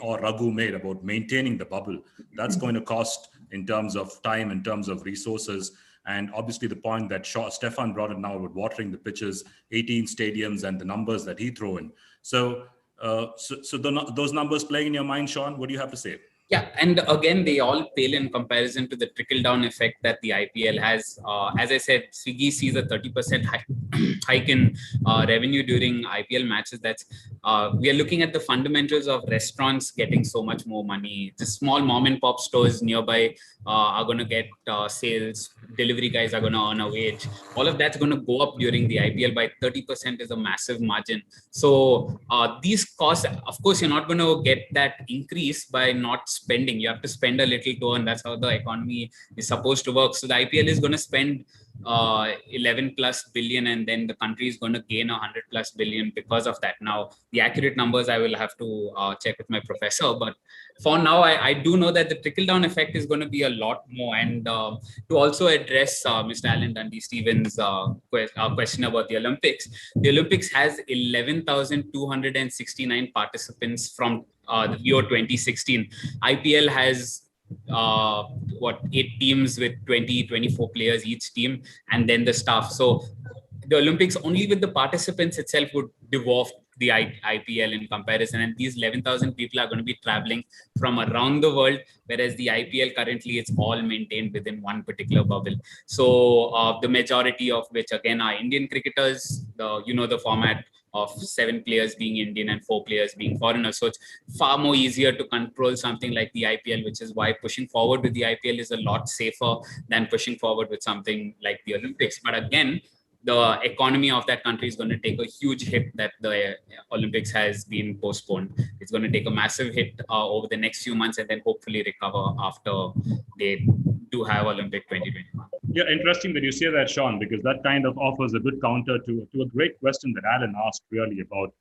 Speaker 2: or Raghu made about maintaining the bubble, that's going to cost in terms of time, in terms of resources. And obviously the point that Stefan brought in now with watering the pitches, 18 stadiums, and the numbers that he threw in. So those numbers playing in your mind, Sean, what do you have to say?
Speaker 11: Yeah, and again, they all pale in comparison to the trickle-down effect that the IPL has. As I said, Swiggy sees a 30% hike in revenue during IPL matches. We are looking at the fundamentals of restaurants getting so much more money. The small mom-and-pop stores nearby are going to get sales. Delivery guys are going to earn a wage. All of that's going to go up during the IPL by 30% is a massive margin. So these costs, of course, you're not going to get that increase by not spending. You have to spend a little to earn. That's how the economy is supposed to work. So the IPL is going to spend 11 plus billion, and then the country is going to gain 100 plus billion because of that. Now, the accurate numbers I will have to check with my professor, but for now, I do know that the trickle down effect is going to be a lot more. And to also address Mr. Alan Dundee Stevens' question about the Olympics has 11,269 participants from the Rio 2016. IPL has what 8 teams with 20-24 players each team, and then the staff. So the Olympics only with the participants itself would dwarf the IPL in comparison, and these 11,000 people are going to be traveling from around the world, whereas the IPL currently it's all maintained within one particular bubble. So the majority of which again are Indian cricketers. The format of 7 players being Indian and 4 players being foreigners. So it's far more easier to control something like the IPL, which is why pushing forward with the IPL is a lot safer than pushing forward with something like the Olympics. But again, the economy of that country is going to take a huge hit that the Olympics has been postponed. It's going to take a massive hit over the next few months and then hopefully recover after they do have Olympic 2021.
Speaker 2: Yeah, interesting that you say that, Sean, because that kind of offers a good counter to a great question that Alan asked really about.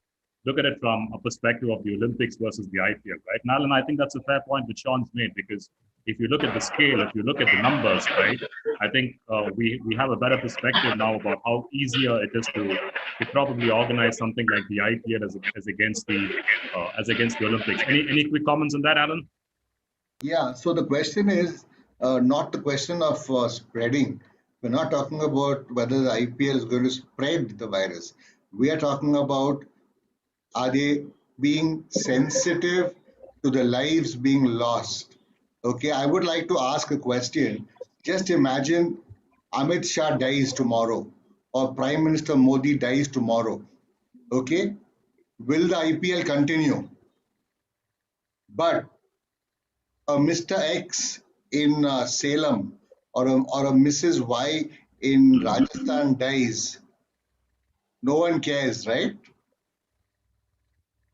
Speaker 2: Look at it from a perspective of the Olympics versus the IPL, right? And Alan, I think that's a fair point that Sean's made, because if you look at the scale, if you look at the numbers, right, I think we have a better perspective now about how easier it is to probably organize something like the IPL as against the Olympics. Any quick comments on that, Alan?
Speaker 3: Yeah, so the question is not the question of spreading. We're not talking about whether the IPL is going to spread the virus. We are talking about, are they being sensitive to the lives being lost? Okay, I would like to ask a question. Just imagine Amit Shah dies tomorrow, or Prime Minister Modi dies tomorrow. Okay, will the IPL continue? But a Mr. X in Salem, or a Mrs. Y in Rajasthan dies, no one cares, right?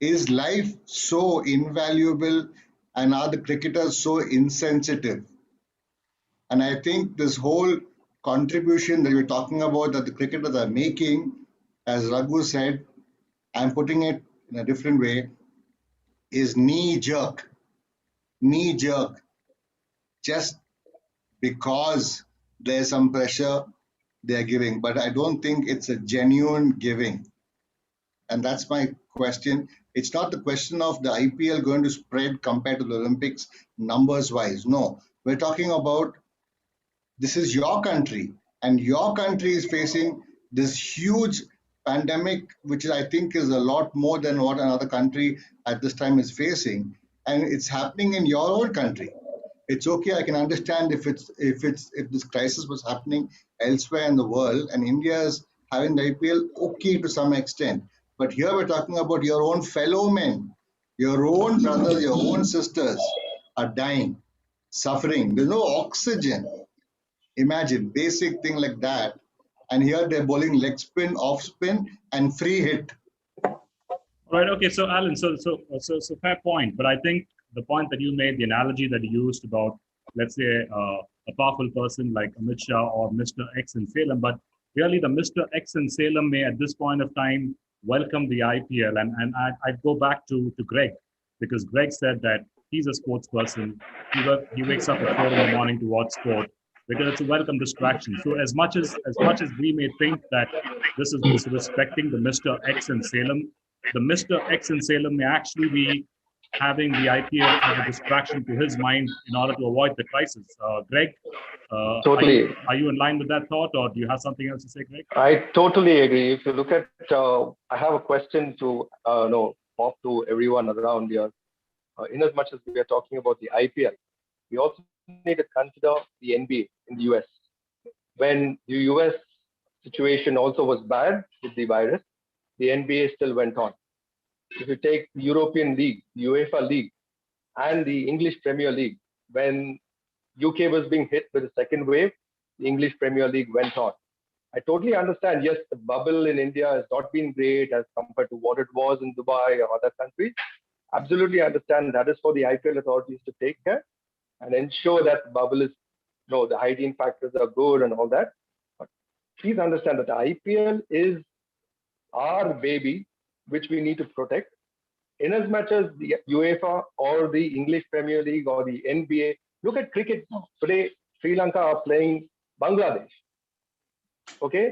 Speaker 3: Is life so invaluable, and are the cricketers so insensitive? And I think this whole contribution that we're talking about that the cricketers are making, as Raghu said, I'm putting it in a different way, is knee jerk, just because there's some pressure they're giving. But I don't think it's a genuine giving. And that's my question. It's not the question of the IPL going to spread compared to the Olympics numbers wise. No, we're talking about, this is your country, and your country is facing this huge pandemic, which I think is a lot more than what another country at this time is facing, and it's happening in your own country. It's okay. I can understand if this crisis was happening elsewhere in the world, and India is having the IPL, okay, to some extent. But here we're talking about your own fellow men, your own brothers, your own sisters are dying, suffering. There's no oxygen. Imagine basic thing like that, and here they're bowling leg spin, off spin, and free hit.
Speaker 2: Right. Okay. So, Alan, so fair point. But I think the point that you made, the analogy that you used about, let's say, a powerful person like Amit Shah or Mr. X in Salem, but really the Mr. X in Salem may at this point of time welcome the IPL. And I'd go back to Greg, because Greg said that he's a sports person. He wakes up at 4 in the morning to watch sport because it's a welcome distraction. So as much as we may think that this is disrespecting the Mr. X in Salem, the Mr. X in Salem may actually be having the IPL as a distraction to his mind in order to avoid the crisis. Greg,
Speaker 9: Totally.
Speaker 2: Are you in line with that thought, or do you have something else to say, Greg?
Speaker 9: I totally agree. If you look at, I have a question to pop to everyone around here. In as much as we are talking about the IPL, we also need to consider the NBA in the US. When the US situation also was bad with the virus, the NBA still went on. If you take the European League, the UEFA League, and the English Premier League, when UK was being hit with a second wave, the English Premier League went on. I totally understand, yes, the bubble in India has not been great as compared to what it was in Dubai or other countries. Absolutely understand that is for the IPL authorities to take care and ensure that the bubble is, the hygiene factors are good and all that. But please understand that the IPL is our baby, which we need to protect. In as much as the UEFA or the English Premier League or the NBA, look at cricket today. Sri Lanka are playing Bangladesh. Okay,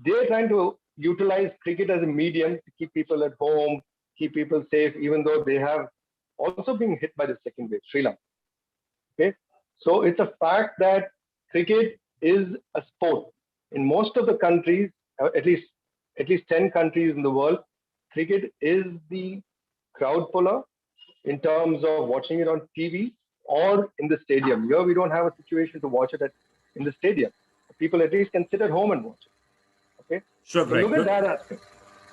Speaker 9: they're trying to utilize cricket as a medium to keep people at home, keep people safe, even though they have also been hit by the second wave, Sri Lanka. Okay, so it's a fact that cricket is a sport. In most of the countries, at least 10 countries in the world, cricket is the crowd puller in terms of watching it on TV or in the stadium. Here we don't have a situation to watch it in the stadium. People at least can sit at home and watch it. Okay.
Speaker 2: Sure,
Speaker 9: So
Speaker 2: Greg.
Speaker 9: look at that aspect.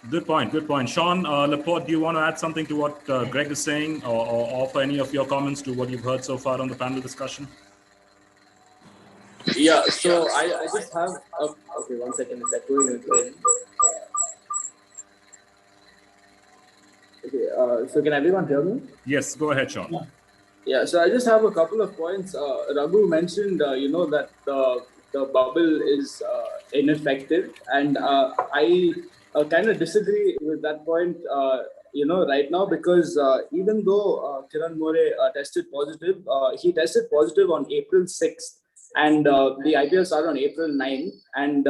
Speaker 2: Good point. Good point. Sean Laporte, do you want to add something to what Greg is saying, or offer any of your comments to what you've heard so far on the panel discussion?
Speaker 7: Yeah, so I just have okay, 1 second, it's echoing again. Okay, so can everyone hear me?
Speaker 2: Yes, go ahead, Sean.
Speaker 7: Yeah, so I just have a couple of points. Raghu mentioned, that the bubble is ineffective, and I kind of disagree with that point. Right now, because even though Kiran More tested positive, he tested positive on April 6th, and the IPL started on April 9th, and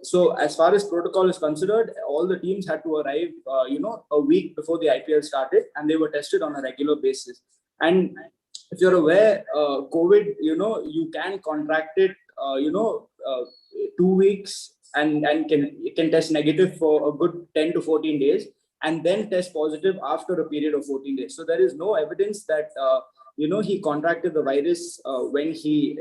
Speaker 7: so as far as protocol is considered, all the teams had to arrive a week before the IPL started, and they were tested on a regular basis. And if you're aware, COVID, you can contract it 2 weeks and can test negative for a good 10 to 14 days, and then test positive after a period of 14 days. So there is no evidence that he contracted the virus when he,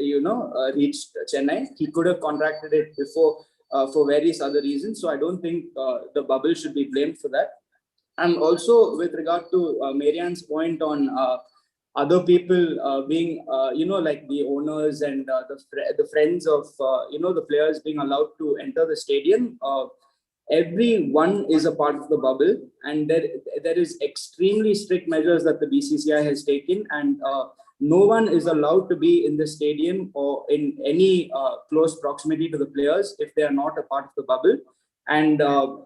Speaker 7: reached Chennai. He could have contracted it before for various other reasons. So I don't think the bubble should be blamed for that. And also with regard to Marianne's point on other people being, like the owners and the friends of, the players being allowed to enter the stadium. Everyone is a part of the bubble, and there is extremely strict measures that the BCCI has taken, and no one is allowed to be in the stadium or in any close proximity to the players if they are not a part of the bubble. And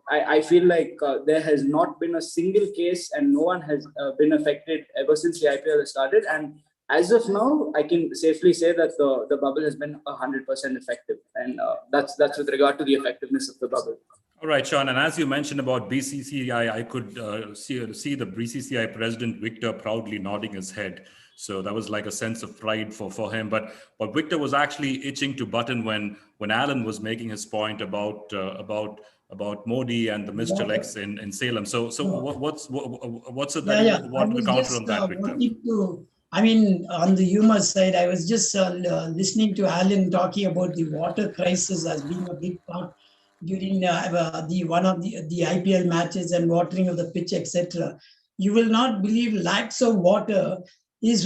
Speaker 7: I feel like there has not been a single case, and no one has been affected ever since the IPL has started. And as of now, I can safely say that the bubble has been 100% effective, and that's with regard to the effectiveness of the bubble.
Speaker 2: All right, Sean, and as you mentioned about BCCI, I could see the BCCI president, Victor, proudly nodding his head. So that was like a sense of pride for him. But Victor was actually itching to button when Alan was making his point about Modi and the Mr. Lex in Salem. So what's it that you wanted to counter on that, Victor?
Speaker 5: On the humor side, I was just listening to Alan talking about the water crisis as being a big part during one of the IPL matches and watering of the pitch, etc. You will not believe lakhs of water is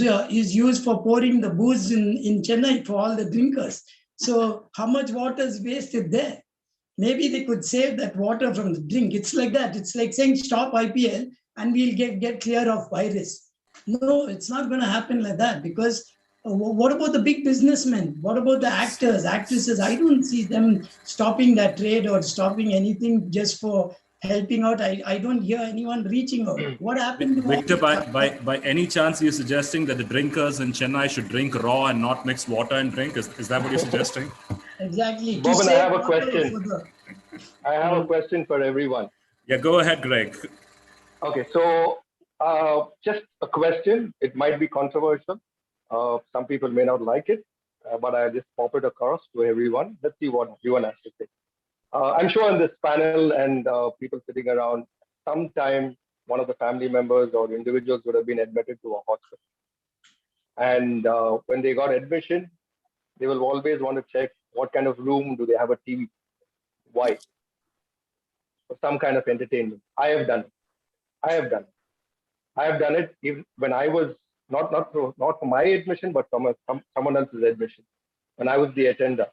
Speaker 5: used for pouring the booze in Chennai for all the drinkers. So how much water is wasted there? Maybe they could save that water from the drink. It's like that. It's like saying stop IPL and we'll get clear of virus. No, it's not going to happen like that, because what about the big businessmen? What about the actors, actresses? I don't see them stopping that trade or stopping anything just for helping out. I don't hear anyone reaching out. What happened to
Speaker 2: Victor, by any chance you're suggesting that the drinkers in Chennai should drink raw and not mix water and drink? Is that what you're suggesting?
Speaker 5: Exactly.
Speaker 9: Boban, I have a question. I have a question for everyone.
Speaker 2: Yeah, go ahead, Greg.
Speaker 9: Okay, so just a question. It might be controversial. Some people may not like it, but I just pop it across to everyone. Let's see what everyone has to say. I'm sure in this panel and people sitting around, sometime one of the family members or individuals would have been admitted to a hospital. And when they got admission, they will always want to check what kind of room do they have a TV. Why? For some kind of entertainment. I have done it even when I was not for my admission, but from someone else's admission, when I was the attender.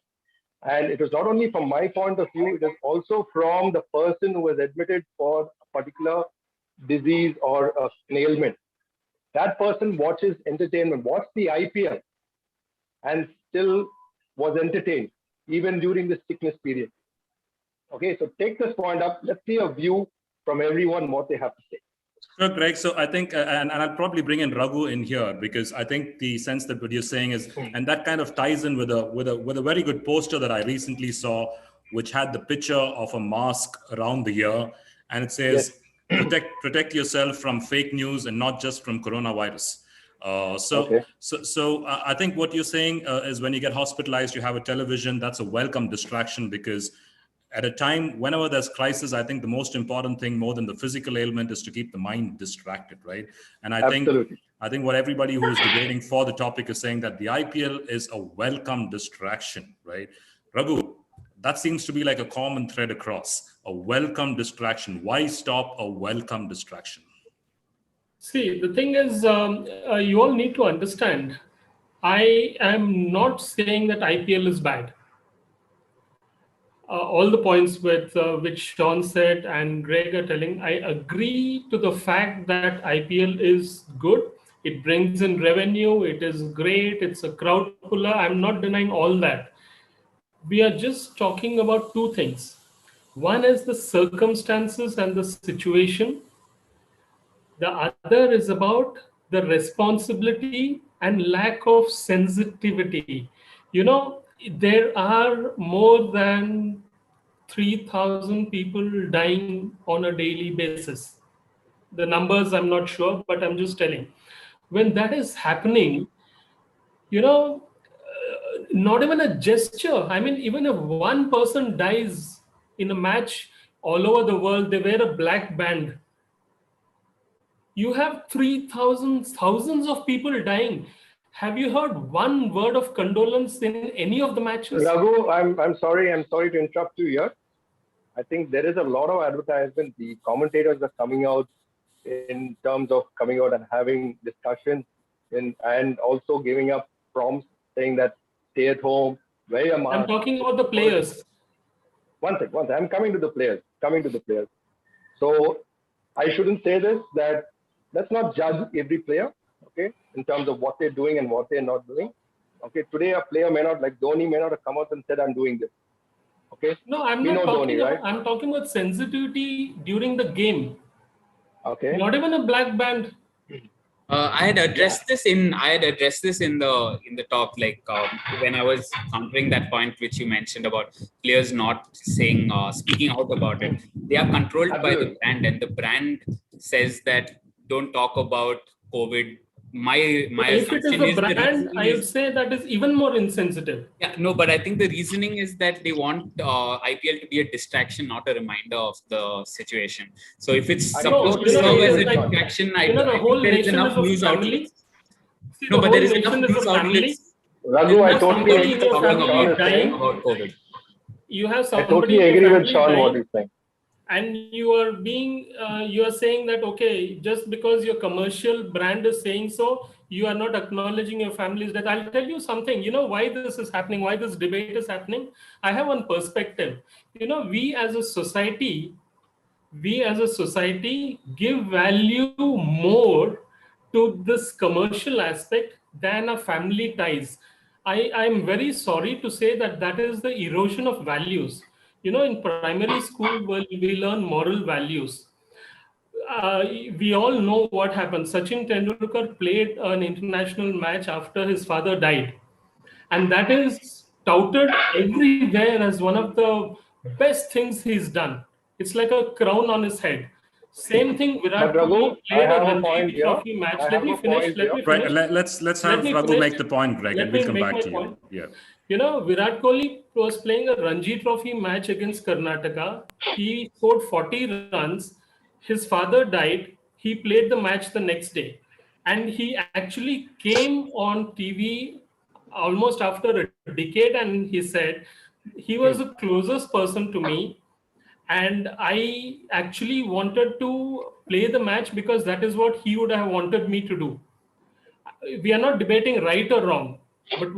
Speaker 9: And it was not only from my point of view, it is also from the person who was admitted for a particular disease or an ailment. That person watches entertainment, watched the IPL, and still was entertained. even during the sickness period. Okay, so take this point up. Let's see a view from everyone what they have to say.
Speaker 2: Sure, Greg. So I think, and I'll probably bring in Raghu in here, because I think the sense that what you're saying is, and that kind of ties in with a very good poster that I recently saw, which had the picture of a mask around the ear, and it says,
Speaker 9: Yes.
Speaker 2: protect yourself from fake news and not just from coronavirus. So I think what you're saying is, when you get hospitalized, you have a television. That's a welcome distraction, because at a time whenever there's crisis, I think the most important thing, more than the physical ailment, is to keep the mind distracted, right? And I think what everybody who is debating for the topic is saying, that the IPL is a welcome distraction, right? Raghu, that seems to be like a common thread across. A welcome distraction. Why stop a welcome distraction?
Speaker 4: See, the thing is, you all need to understand, I am not saying that IPL is bad. All the points with which Sean said and Greg are telling, I agree to the fact that IPL is good. It brings in revenue. It is great. It's a crowd puller. I'm not denying all that. We are just talking about two things. One is the circumstances and the situation. The other is about the responsibility and lack of sensitivity. You know, there are more than 3,000 people dying on a daily basis. The numbers I'm not sure, but I'm just telling. When that is happening, you know, not even a gesture. I mean, even if one person dies in a match all over the world, they wear a black band. You have 3,000, thousands of people dying. Have you heard one word of condolence in any of the matches?
Speaker 9: Raghu, I'm sorry to interrupt you here. I think there is a lot of advertisement. The commentators are coming out in terms of coming out and having discussions and also giving up prompts saying that stay at home, wear a mask.
Speaker 4: I'm talking about the players.
Speaker 9: One second. I'm coming to the players. So I shouldn't say this, that let's not judge every player, okay, in terms of what they're doing and what they're not doing. Okay, today a player may not, like Dhoni, may not have come out and said, I'm doing this. Okay.
Speaker 4: No, I'm not talking about, I'm talking about sensitivity during the game.
Speaker 9: Okay.
Speaker 4: Not even a black band.
Speaker 11: I had addressed this in the talk, like when I was countering that point which you mentioned about players not saying speaking out about it. They are controlled by the brand, and the brand says that don't talk about COVID. My
Speaker 4: if it is a brand, I would say that is even more insensitive.
Speaker 11: Yeah, no, but I think the reasoning is that they want IPL to be a distraction, not a reminder of the situation. So if it's supposed to serve as a distraction, I think there is enough news outlets. No, but there is enough news outlets.
Speaker 9: Raghu, I totally agree
Speaker 11: with Sean dying about COVID.
Speaker 4: You have somebody.
Speaker 9: I totally agree with Sean what he's saying.
Speaker 4: And you are saying that, okay, just because your commercial brand is saying so, you are not acknowledging your family's death. I'll tell you something, you know, why this is happening, why this debate is happening. I have one perspective. You know, we as a society give value more to this commercial aspect than a family ties. I'm very sorry to say that is the erosion of values. You know, in primary school, we learn moral values. We all know what happened. Sachin Tendulkar played an international match after his father died. And that is touted everywhere as one of the best things he's done. It's like a crown on his head. Same thing, Virat Kohli played a Ranji Trophy match. Let me finish.
Speaker 2: Right, let's have Raghu make the point, Greg, and we'll come back to you. Yeah.
Speaker 4: You know, Virat Kohli was playing a Ranji Trophy match against Karnataka. He scored 40 runs. His father died. He played the match the next day. And he actually came on TV almost after a decade, and he said he was the closest person to me. And I actually wanted to play the match because that is what he would have wanted me to do. We are not debating right or wrong, but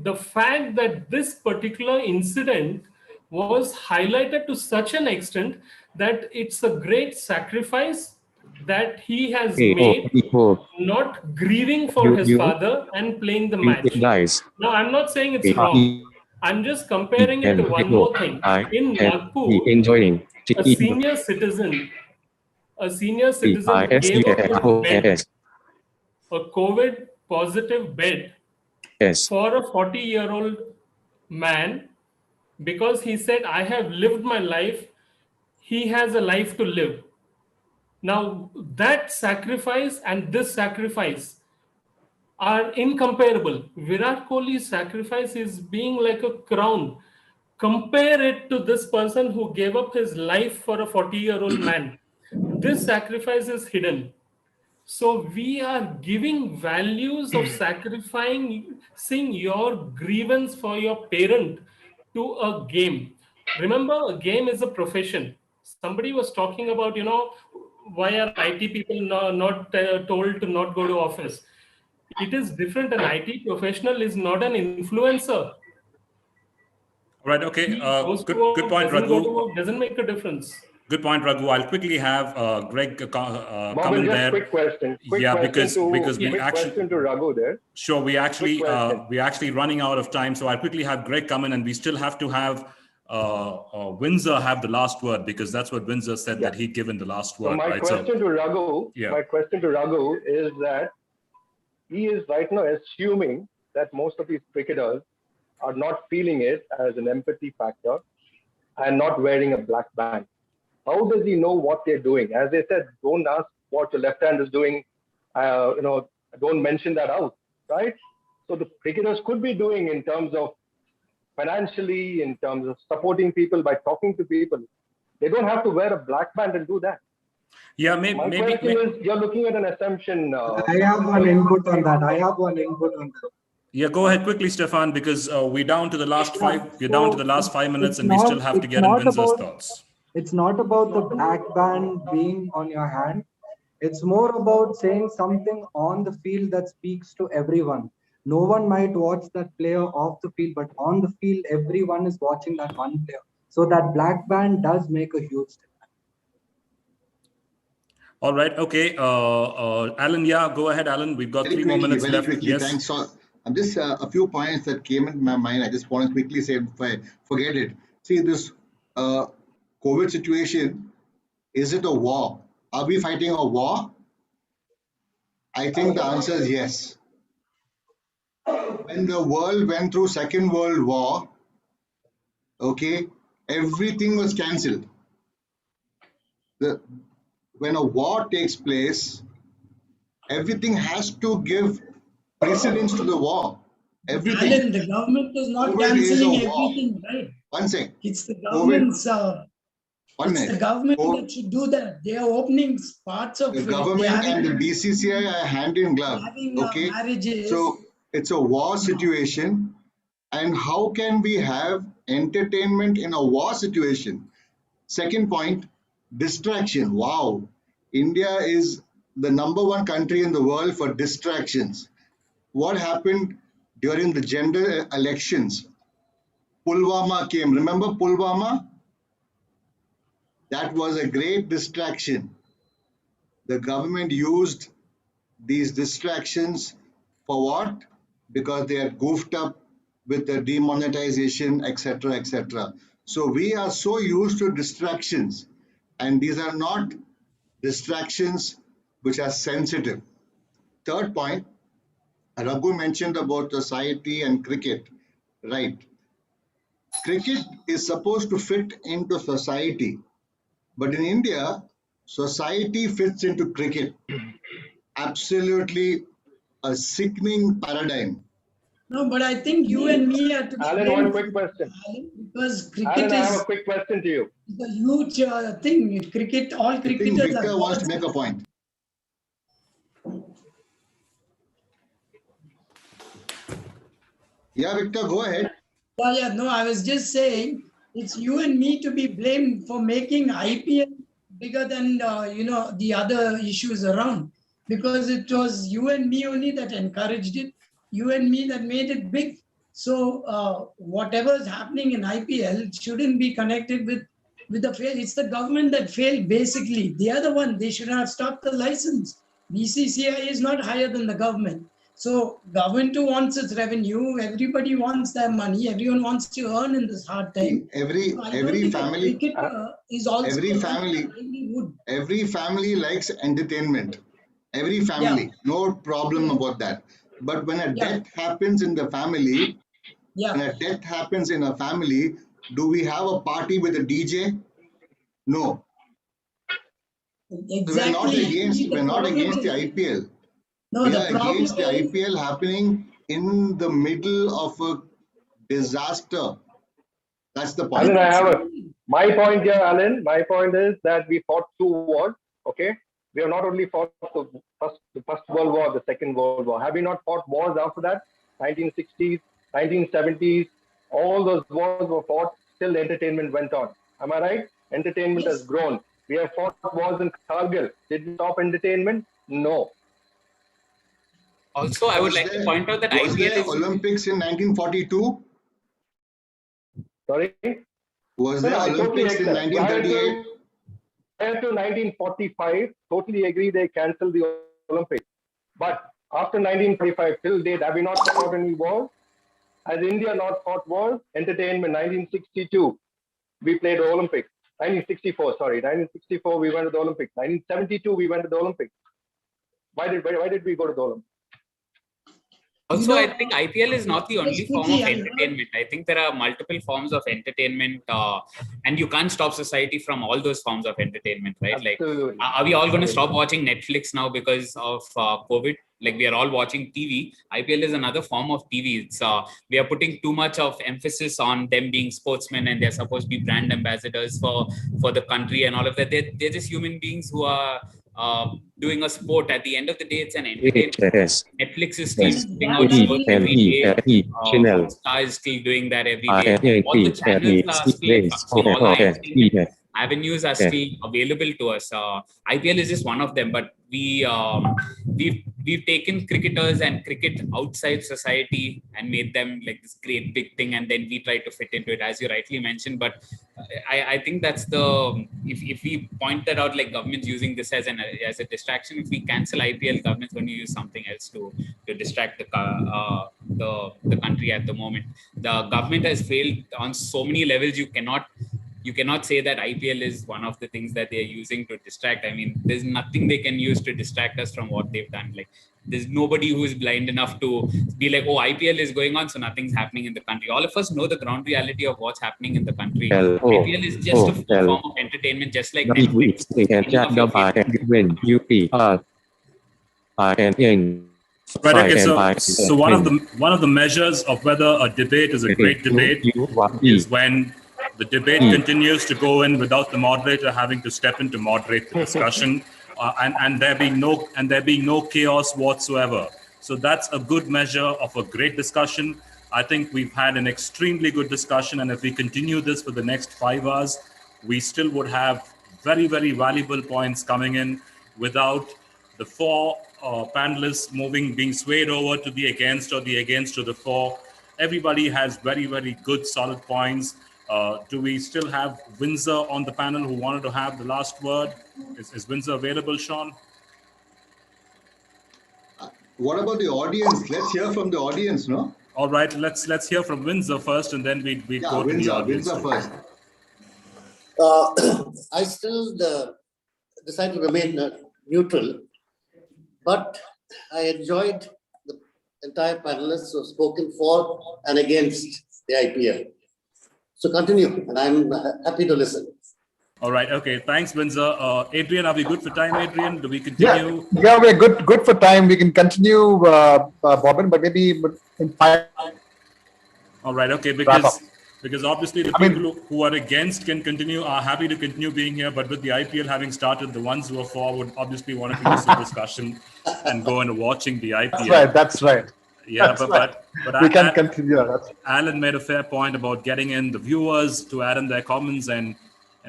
Speaker 4: the fact that this particular incident was highlighted to such an extent that it's a great sacrifice that he has made, not grieving for his father and playing the match.
Speaker 13: Guys,
Speaker 4: Now, I'm not saying it's wrong. I'm just comparing it to one more thing. In Nagpur,
Speaker 13: enjoying
Speaker 4: a senior citizen gave up his bed, a COVID positive bed, for a 40-year-old man, because he said, I have lived my life, he has a life to live. Now, that sacrifice and this sacrifice are incomparable. Virat Kohli's sacrifice is being like a crown. Compare it to this person who gave up his life for a 40-year-old man. This sacrifice is hidden. So we are giving values of sacrificing your grievance for your parent to a game. Remember, a game is a profession. Somebody was talking about, why are IT people not told to not go to office? It is different. An IT professional is not an influencer.
Speaker 2: Right. Okay.
Speaker 4: He goes
Speaker 2: Good.
Speaker 4: to work,
Speaker 2: Good point,
Speaker 4: doesn't go
Speaker 2: Raghu.
Speaker 4: to work, doesn't make a difference.
Speaker 2: Good point, Raghu. I'll quickly have Greg come
Speaker 9: Bobin,
Speaker 2: in
Speaker 9: just
Speaker 2: there.
Speaker 9: quick question.
Speaker 2: Yeah, because we
Speaker 9: quick
Speaker 2: actually
Speaker 9: question to Raghu there.
Speaker 2: Sure, we're actually running out of time, so I'll quickly have Greg come in, and we still have to have Windsor have the last word, because that's what Windsor said, that he'd given the last word.
Speaker 9: So my question to Raghu, is that he is right now assuming that most of these cricketers are not feeling it as an empathy factor and not wearing a black band. How does he know what they're doing? As they said, don't ask what your left hand is doing. Don't mention that out, right? So the cricketers could be doing in terms of financially, in terms of supporting people by talking to people. They don't have to wear a black band and do that.
Speaker 2: Yeah,
Speaker 9: My question is, you're looking at an assumption.
Speaker 12: I have one input on that.
Speaker 2: Yeah, go ahead quickly, Stefan, because we're down to the last five minutes, and we still have to get in Windsor's thoughts.
Speaker 12: It's not about the black band being on your hand. It's more about saying something on the field that speaks to everyone. No one might watch that player off the field, but on the field, everyone is watching that one player. So that black band does make a huge difference.
Speaker 2: All right. Okay. Alan, go ahead, Alan. We've got 3 more minutes left.
Speaker 3: Quickly,
Speaker 2: yes.
Speaker 3: Thanks. So, just a few points that came in my mind. I just want to quickly say before I forget it. See, this COVID situation, is it a war? Are we fighting a war? I think the answer is yes. When the world went through Second World War, okay, everything was cancelled. When a war takes place, everything has to give precedence to the war. Everything.
Speaker 5: Alan, the government is not cancelling everything, right?
Speaker 3: One sec.
Speaker 5: It's the government's. The government that should do that. They are opening parts of
Speaker 3: the government and the BCCI are hand in glove. Okay.
Speaker 5: Marriages.
Speaker 3: So it's a war situation, and how can we have entertainment in a war situation? Second point, distraction. Wow, India is the #1 country in the world for distractions. What happened during the general elections? Pulwama came. Remember Pulwama? That was a great distraction. The government used these distractions for what? Because they had goofed up with the demonetization, etc., etc. So we are so used to distractions, and these are not distractions which are sensitive. Third point, Raghu mentioned about society and cricket, right? Cricket is supposed to fit into society, but in India, society fits into cricket. Absolutely a sickening paradigm.
Speaker 5: No, but I think you and me have to be
Speaker 9: Alan, one quick question.
Speaker 5: Because cricket
Speaker 9: Alan, I have a quick question to you.
Speaker 5: is a huge thing. Cricket, all cricketers.
Speaker 3: I think Victor wants to make a point. Yeah, Victor, go ahead.
Speaker 5: No, I was just saying it's you and me to be blamed for making IPL bigger than the other issues around, because it was you and me only that encouraged it, you and me that made it big. So whatever is happening in IPL shouldn't be connected with the fail. It's the government that failed basically. The other one, they should have stopped the license. BCCI is not higher than the government. So government too wants its revenue. Everybody wants their money. Everyone wants to earn in this hard time.
Speaker 3: Every
Speaker 5: So I don't
Speaker 3: every
Speaker 5: think
Speaker 3: family,
Speaker 5: a cricketer is also
Speaker 3: every
Speaker 5: earning
Speaker 3: family,
Speaker 5: a livelihood.
Speaker 3: every family likes entertainment. Every
Speaker 5: Yeah,
Speaker 3: family, no problem about that. But when a
Speaker 5: yeah,
Speaker 3: death happens in the family, when
Speaker 5: yeah.
Speaker 3: a death happens in a family, do we have a party with a DJ? No. So
Speaker 5: Exactly. Actually,
Speaker 3: we're
Speaker 5: the
Speaker 3: not
Speaker 5: problem
Speaker 3: against the
Speaker 5: is
Speaker 3: IPL.
Speaker 5: no.
Speaker 3: We
Speaker 5: The
Speaker 3: are
Speaker 5: problem
Speaker 3: against the
Speaker 5: is
Speaker 3: IPL happening in the middle of a disaster. That's the
Speaker 9: Alan,
Speaker 3: point.
Speaker 9: I
Speaker 5: that's
Speaker 9: have
Speaker 5: what
Speaker 9: a
Speaker 5: I mean.
Speaker 9: my point here, Alan. My point is that we fought 2 wars. Okay, we have not only fought the first World War, the Second World War. Have we not fought wars after that? 1960s, 1970s, all those wars were fought. Still, entertainment went on. Am I right? Entertainment has
Speaker 5: Yes.
Speaker 9: grown. We have fought wars in Kargil. Did we stop entertainment? No.
Speaker 11: Also, I would
Speaker 3: Was
Speaker 11: like to
Speaker 3: there
Speaker 11: point out that
Speaker 3: was
Speaker 11: IPL
Speaker 3: there
Speaker 11: is
Speaker 3: Olympics in 1942?
Speaker 9: Sorry.
Speaker 3: Was
Speaker 9: No,
Speaker 3: there
Speaker 9: no, I totally
Speaker 3: Olympics
Speaker 9: agree.
Speaker 3: in
Speaker 9: Prior
Speaker 3: 1938?
Speaker 9: to 1945, totally agree they cancelled the Olympics. But after 1945 till date, have we not fought any wars? Has India not fought wars? Entertainment, 1962, we played the Olympics. 1964, sorry, 1964 we went to the Olympics. 1972 we went to the Olympics. Why did we go to the Olympics?
Speaker 11: also, I think IPL is not the only
Speaker 5: Just
Speaker 11: form
Speaker 5: quickly,
Speaker 11: of
Speaker 5: I heard.
Speaker 11: entertainment. I think there are multiple forms of entertainment, and you can't stop society from all those forms of entertainment, right? Like,
Speaker 9: Absolutely.
Speaker 11: are we all going to stop watching Netflix now because of COVID? Like, we are all watching TV. IPL is another form of TV. It's we are putting too much of emphasis on them being sportsmen, and they're supposed to be brand ambassadors for the country and all of that. They're just human beings who are doing a sport. At the end of the day, it's an entertainment. Netflix is still
Speaker 5: Yes,
Speaker 11: putting
Speaker 5: that
Speaker 11: out
Speaker 5: I
Speaker 11: shows
Speaker 5: will
Speaker 11: every
Speaker 5: agree.
Speaker 11: day. Hotstar is still doing that every day. All the channels are still advancing. All our entertainment avenues are still available to us. IPL is just one of them, but we've taken cricketers and cricket outside society and made them like this great big thing, and then we try to fit into it, as you rightly mentioned. But I think that's the if we point that out, like government's using this as a distraction. If we cancel IPL, government's going to use something else to distract the country at the moment. The government has failed on so many levels. You cannot say that IPL is one of the things that they're using to distract. I mean, there's nothing they can use to distract us from what they've done. Like, there's nobody who is blind enough to be like, oh, IPL is going on, so nothing's happening in the country. All of us know the ground reality of what's happening in the country. IPL is just a form of entertainment, just like Netflix. Any of your
Speaker 2: Right. Okay. So one of the measures of whether a debate is a great debate is when the debate continues to go in without the moderator having to step in to moderate the discussion, and there being no chaos whatsoever. So that's a good measure of a great discussion. I think we've had an extremely good discussion, and if we continue this for the next 5 hours, we still would have very, very valuable points coming in without the four panelists being swayed over to the against or the against to the for. Everybody has very, very good, solid points. Do we still have Windsor on the panel who wanted to have the last word? Is Windsor available, Sean?
Speaker 3: What about the audience? Let's hear from the audience, no?
Speaker 2: All right, let's hear from Windsor first, and then we go to the audience.
Speaker 3: Windsor first.
Speaker 6: I still decide to remain neutral, but I enjoyed the entire panelists who have spoken for and against the IPL. So continue, and I'm happy to listen.
Speaker 2: All right. Okay. Thanks, Windsor. Adrian, are we good for time, Adrian? Do we continue?
Speaker 1: Yeah, we're good for time. We can continue, Bobbin, but maybe in 5.
Speaker 2: All right. Okay. Because obviously the people who are against can continue, are happy to continue being here. But with the IPL having started, the ones who are for would obviously want to finish the discussion and go into watching the IPL.
Speaker 1: That's right.
Speaker 2: Yeah, but
Speaker 1: we can continue.
Speaker 2: Alan made a fair point about getting in the viewers to add in their comments, and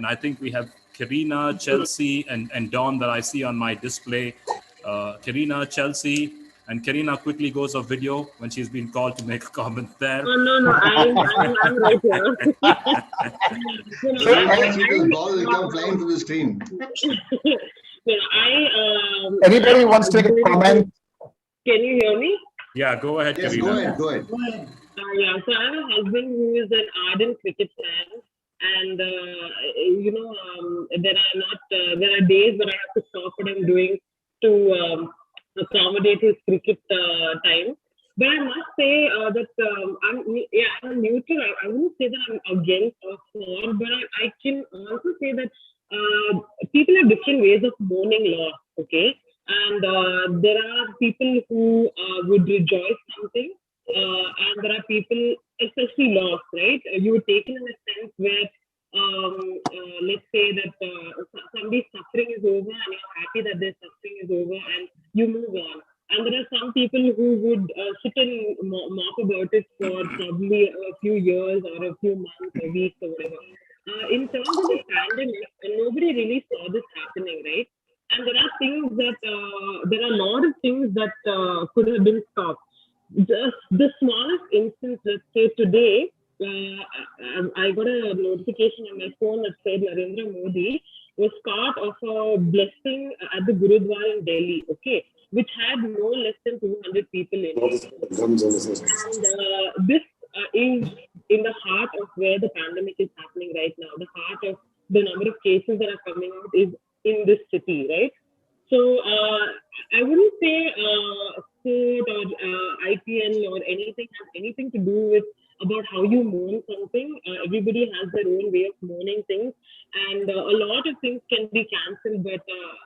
Speaker 2: I think we have Karina, Chelsea, and Dawn that I see on my display. Karina, Chelsea, and Karina quickly goes off video when she's been called to make a comment there.
Speaker 13: No, I'm right here.
Speaker 3: The ball will come flying to the screen.
Speaker 1: Anybody wants to take a comment?
Speaker 13: Can you hear me?
Speaker 2: Yeah, go ahead,
Speaker 3: Yes,
Speaker 2: Karina.
Speaker 3: go ahead, go ahead.
Speaker 13: Yeah, so I have a husband who is an ardent cricket fan, and there are days when I have to stop what I'm doing to accommodate his cricket time. But I must say I'm neutral. I wouldn't say that I'm against or for, but I can also say that people have different ways of mourning loss. Okay, and there are people who would rejoice something, and there are people, especially loss, right? You were taken in a sense where, let's say that somebody's suffering is over and you're happy that their suffering is over and you move on. And there are some people who would sit and mop about it for probably a few years or a few months or weeks or whatever. In terms of the pandemic, nobody really saw this happening, right? And there are things that there are a lot of things that could have been stopped. Just the smallest instance, let's say today, I got a notification on my phone that said Narendra Modi was part of a blessing at the Gurudwara in Delhi, okay, which had no less than 200 people in it. And this is in the heart of where the pandemic is happening right now. The heart of the number of cases that are coming out is in this city, right? So I wouldn't say sport or IPL or anything has anything to do with about how you mourn something. Everybody has their own way of mourning things, and a lot of things can be cancelled. But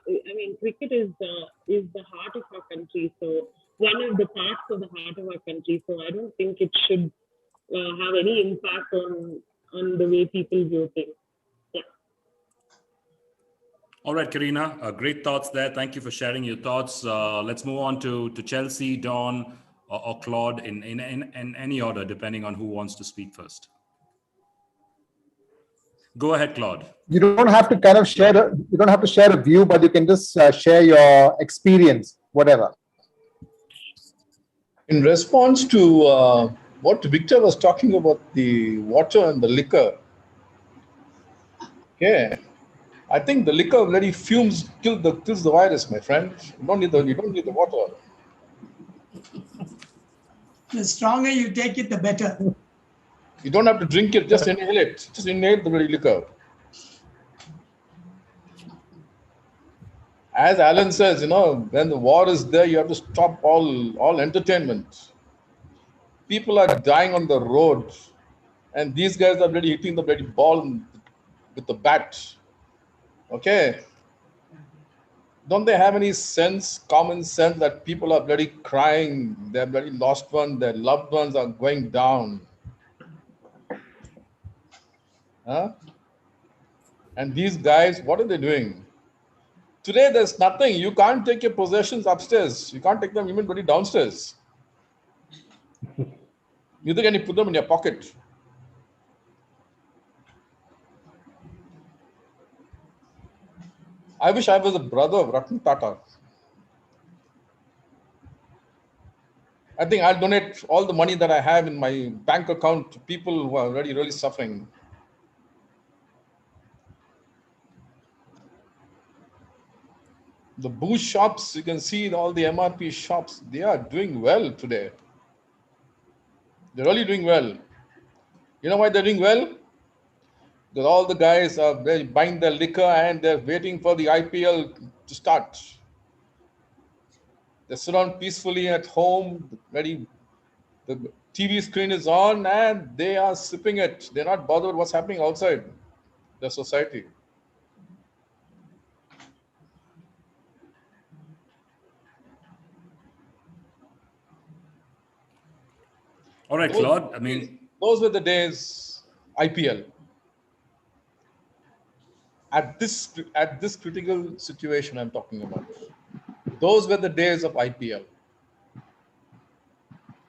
Speaker 13: I mean, cricket is the heart of our country. So one of the parts of the heart of our country. So I don't think it should have any impact on the way people view things. Yeah.
Speaker 2: All right, Karina, great thoughts there. Thank you for sharing your thoughts. Let's move on to Chelsea, Dawn, or Claude in any order, depending on who wants to speak first. Go ahead, Claude.
Speaker 1: You don't have to kind of you don't have to share a view, but you can just share your experience, whatever.
Speaker 10: In response to what Victor was talking about, the water and the liquor, okay, I think the liquor bloody fumes kills the virus, my friend. You don't need the water.
Speaker 5: The stronger you take it, the better.
Speaker 10: You don't have to drink it, just inhale it. Just inhale the bloody liquor. As Alan says, when the war is there, you have to stop all entertainment. People are dying on the road, and these guys are bloody hitting the bloody ball with the bat. Okay. Don't they have any common sense that people are bloody crying, their bloody lost ones, their loved ones are going down? Huh? And these guys, what are they doing? Today, there's nothing. You can't take your possessions upstairs. You can't take them even bloody downstairs. Neither can you put them in your pocket. I wish I was a brother of Ratan Tata. I think I'll donate all the money that I have in my bank account to people who are already really suffering. The booze shops, you can see all the MRP shops, they are doing well today. They're really doing well. You know why they're doing well? Because all the guys are buying their liquor and they're waiting for the IPL to start. They sit down peacefully at home, the TV screen is on, and they are sipping it. They're not bothered what's happening outside the society.
Speaker 2: All right, Claude. I mean,
Speaker 10: those were the days. IPL. At this critical situation I'm talking about. Those were the days of IPL.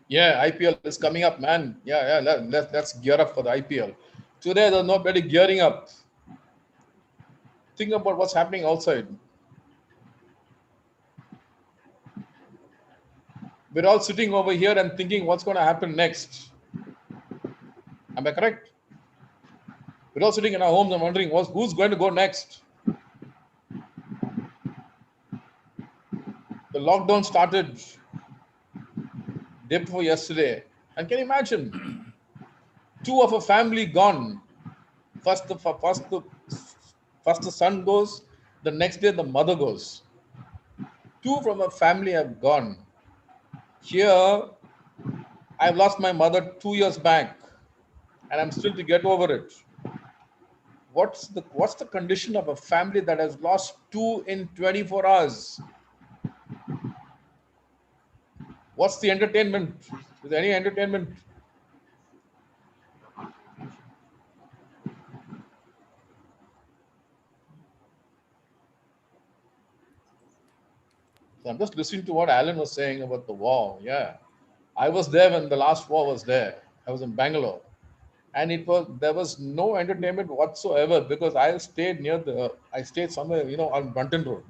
Speaker 10: Yeah, IPL is coming up, man. Yeah. Let's gear up for the IPL. Today, there's nobody gearing up. Think about what's happening outside. We're all sitting over here and thinking what's going to happen next. Am I correct? We're all sitting in our homes and wondering who's going to go next. The lockdown started. day before yesterday. And can you imagine, two of a family gone. First the son goes, the next day the mother goes. Two from a family have gone. Here, I've lost my mother 2 years back, and I'm still to get over it. What's the condition of a family that has lost two in 24 hours? What's the entertainment? Is there any entertainment? So I'm just listening to what Alan was saying about the war. Yeah, I was there when the last war was there. I was in Bangalore, and there was no entertainment whatsoever because I stayed somewhere on Brunton Road,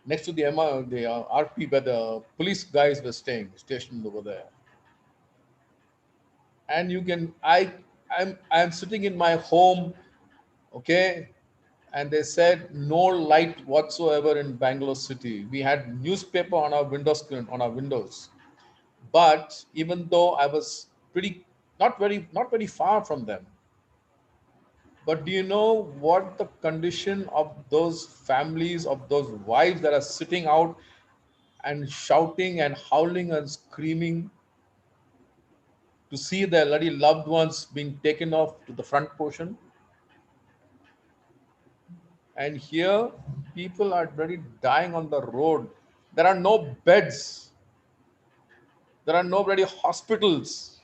Speaker 10: next to the RP where the police guys were stationed over there. And I'm sitting in my home, okay, and they said no light whatsoever in Bangalore city. We had newspaper on our window screen, on our windows, but even though I was not very far from them, but do you know what the condition of those families, of those wives that are sitting out and shouting and howling and screaming to see their bloody loved ones being taken off to the front portion? And here, people are already dying on the road. There are no beds. There are no bloody hospitals.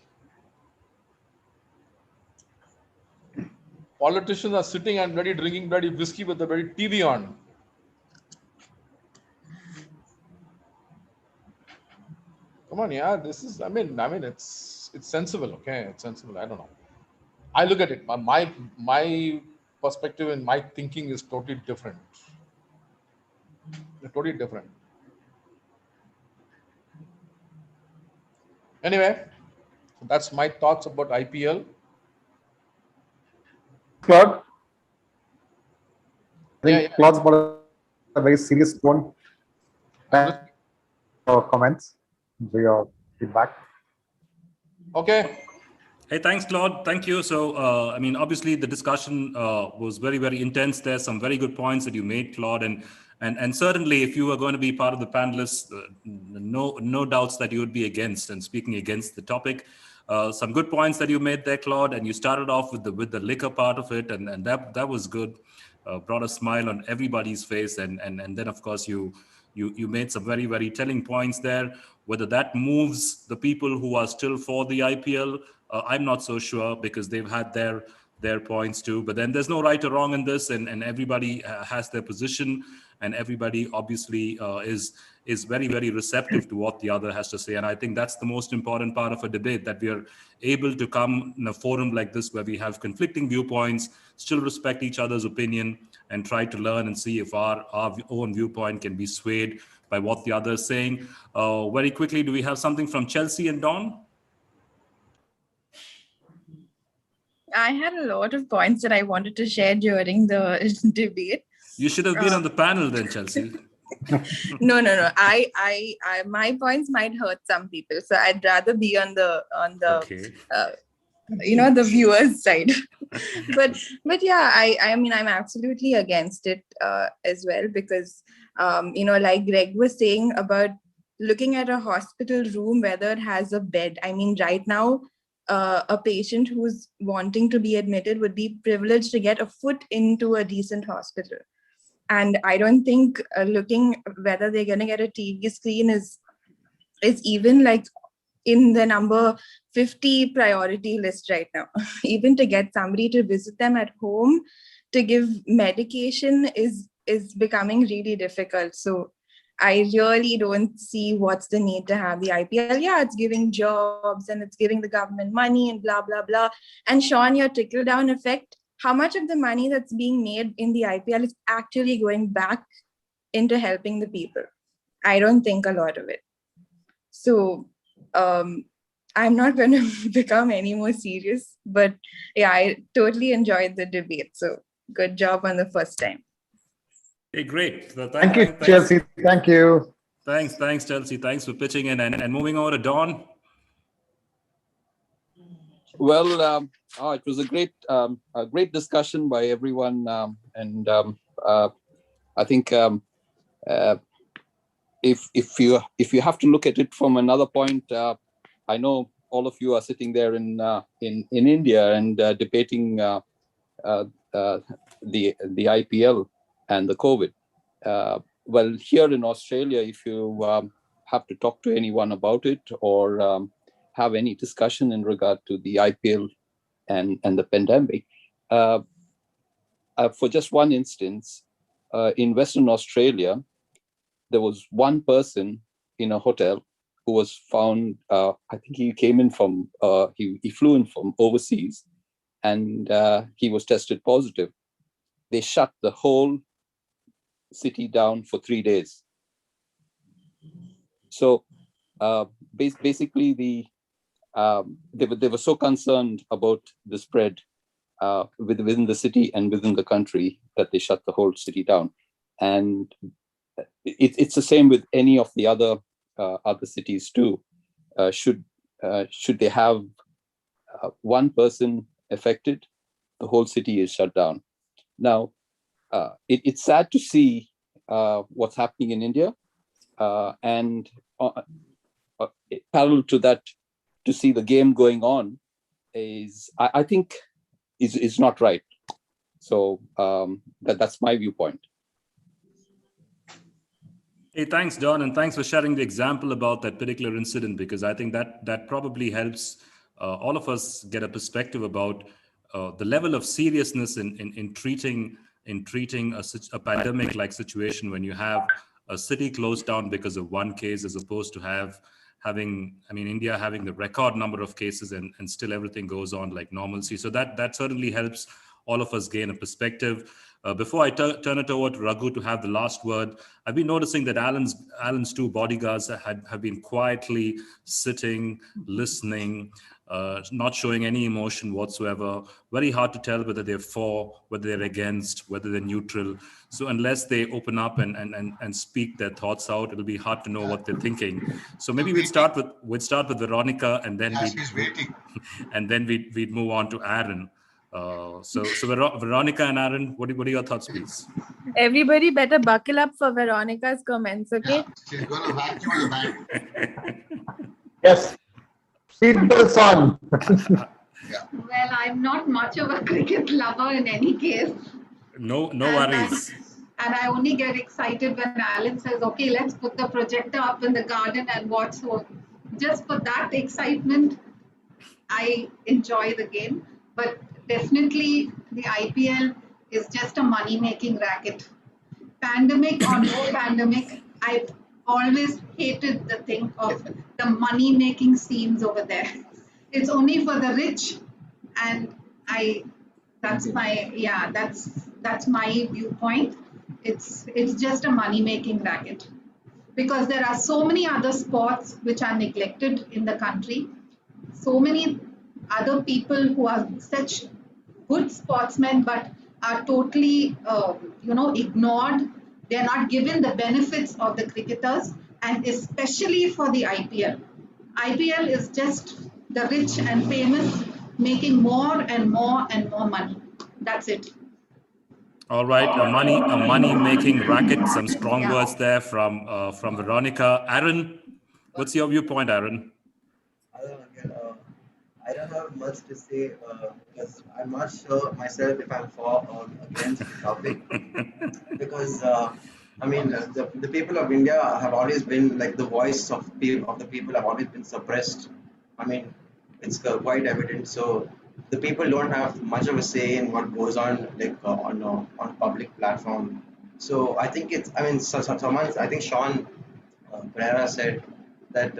Speaker 10: Politicians are sitting and bloody drinking bloody whiskey with the bloody TV on. Come on, yeah. This is. I mean, it's sensible. Okay, it's sensible. I don't know. I look at it. My perspective and my thinking is totally different. Totally different. Anyway, so that's my thoughts about IPL.
Speaker 1: Claude? I think
Speaker 10: Yeah.
Speaker 1: Claude's got a very serious tone. Your comments, your feedback.
Speaker 10: Okay.
Speaker 2: Hey, thanks, Claude. Thank you. So, I mean, obviously, the discussion was very, very intense. There's some very good points that you made, Claude, and certainly, if you are going to be part of the panelists, no doubts that you would be against and speaking against the topic. Some good points that you made there, Claude, and you started off with the liquor part of it, and that was good. Brought a smile on everybody's face, and then of course you made some very, very telling points there. Whether that moves the people who are still for the IPL, I'm not so sure, because they've had their points too. But then there's no right or wrong in this, and everybody has their position, and everybody obviously is very, very receptive to what the other has to say. And I think that's the most important part of a debate, that we are able to come in a forum like this where we have conflicting viewpoints, still respect each other's opinion, and try to learn and see if our own viewpoint can be swayed by what the other is saying. Very quickly, do we have something from Chelsea and Dawn?
Speaker 14: I had a lot of points that I wanted to share during the debate.
Speaker 2: You should have been on the panel then, Chelsea.
Speaker 14: No. I my points might hurt some people, so I'd rather be on the
Speaker 2: Okay.
Speaker 14: The viewers' side. but yeah, I mean, I'm absolutely against it as well, because like Greg was saying about looking at a hospital room, whether it has a bed. I mean, right now, a patient who's wanting to be admitted would be privileged to get a foot into a decent hospital. And I don't think looking whether they're going to get a TV screen is even like in the number 50 priority list right now. Even to get somebody to visit them at home to give medication is becoming really difficult. So I really don't see what's the need to have the IPL. Yeah, it's giving jobs and it's giving the government money and blah, blah, blah. And Sean, your trickle down effect, how much of the money that's being made in the IPL is actually going back into helping the people? I don't think a lot of it. So I'm not going to become any more serious, but yeah, I totally enjoyed the debate. So good job on the first time.
Speaker 2: Hey, great.
Speaker 1: Thank you, Chelsea. Thank you.
Speaker 2: Thanks, Chelsea. Thanks for pitching in. And moving over to Don.
Speaker 15: Well, it was a great discussion by everyone, I think if you have to look at it from another point, I know all of you are sitting there in India and debating the IPL and the COVID. Well, here in Australia, if you have to talk to anyone about it or have any discussion in regard to the IPL and the pandemic, for just one instance, in Western Australia, there was one person in a hotel who was found, I think he came in from, he flew in from overseas, and he was tested positive. They shut the whole city down for 3 days. So basically, they were so concerned about the spread within the city and within the country that they shut the whole city down. And it's the same with any of the other cities too. Should they have one person affected, the whole city is shut down. Now, it's sad to see what's happening in India, and parallel to that, to see the game going on is, I think, is not right. So that's my viewpoint.
Speaker 2: Hey, thanks, Don, and thanks for sharing the example about that particular incident, because I think that probably helps all of us get a perspective about the level of seriousness in treating a pandemic-like situation when you have a city closed down because of one case, as opposed to having India having the record number of cases and still everything goes on like normalcy. So that certainly helps all of us gain a perspective. Before I turn it over to Raghu to have the last word, I've been noticing that Alan's two bodyguards have been quietly sitting, listening, not showing any emotion whatsoever. Very hard to tell whether they're for, whether they're against, whether they're neutral. So unless they open up and speak their thoughts out, it'll be hard to know what they're thinking. So maybe we'd start with Veronica, and then we'd move on to Aaron. So Veronica and Aaron, what are your thoughts, please?
Speaker 14: Everybody better buckle up for Veronica's comments, okay?
Speaker 3: Yeah, she's going to vacuum the bag.
Speaker 1: Yes. Seatbelts on.
Speaker 16: Well, I'm not much of a cricket lover in any case.
Speaker 2: No worries.
Speaker 16: And I only get excited when Alan says, okay, let's put the projector up in the garden and watch. So just for that excitement, I enjoy the game. But definitely the IPL is just a money-making racket. Pandemic or no pandemic, I've always hated the thing of the money-making scenes over there. It's only for the rich, and that's my viewpoint. It's just a money-making racket, because there are so many other sports which are neglected in the country. So many other people who are such good sportsmen but are totally ignored. They're not given the benefits of the cricketers, and especially for the IPL. IPL is just the rich and famous making more and more and more money. That's it.
Speaker 2: All right, a money-making racket. Some strong words there from Veronica. Aaron, what's your viewpoint, Aaron?
Speaker 17: I don't have much to say because I'm not sure myself if I'm for or against the topic. Because the people of India have always been like the voice of the people have always been suppressed. I mean, it's quite evident. So the people don't have much of a say in what goes on on public platform. So I think I think Sean Pereira said that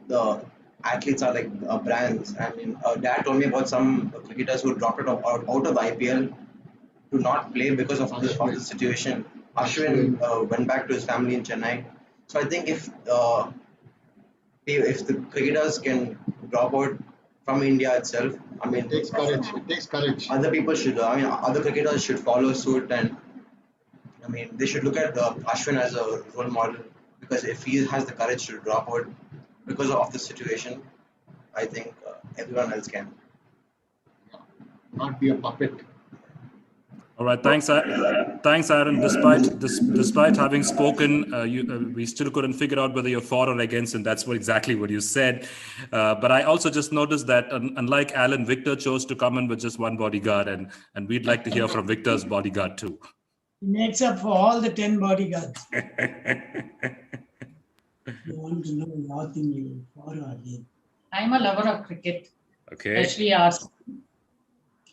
Speaker 17: the athletes are like brands. I mean, Dad told me about some cricketers who dropped out of the IPL to not play because of the situation. Ashwin went back to his family in Chennai. So I think if the cricketers can drop out from India itself, I mean,
Speaker 3: It takes courage.
Speaker 17: Other people should. Other cricketers should follow suit, and I mean, they should look at Ashwin as a role model. because if he has the courage to drop out because of the situation, I think everyone else can.
Speaker 3: Not be a puppet.
Speaker 2: All right, thanks, Aaron. Despite having spoken, we still couldn't figure out whether you're for or against, and that's exactly what you said. But I also just noticed that, unlike Alan, Victor chose to come in with just one bodyguard, and we'd like to hear from Victor's bodyguard too.
Speaker 5: He makes up for all the 10 bodyguards. You want to know what thing you for or against?
Speaker 18: I'm a lover of cricket,
Speaker 2: Okay.
Speaker 18: especially ours,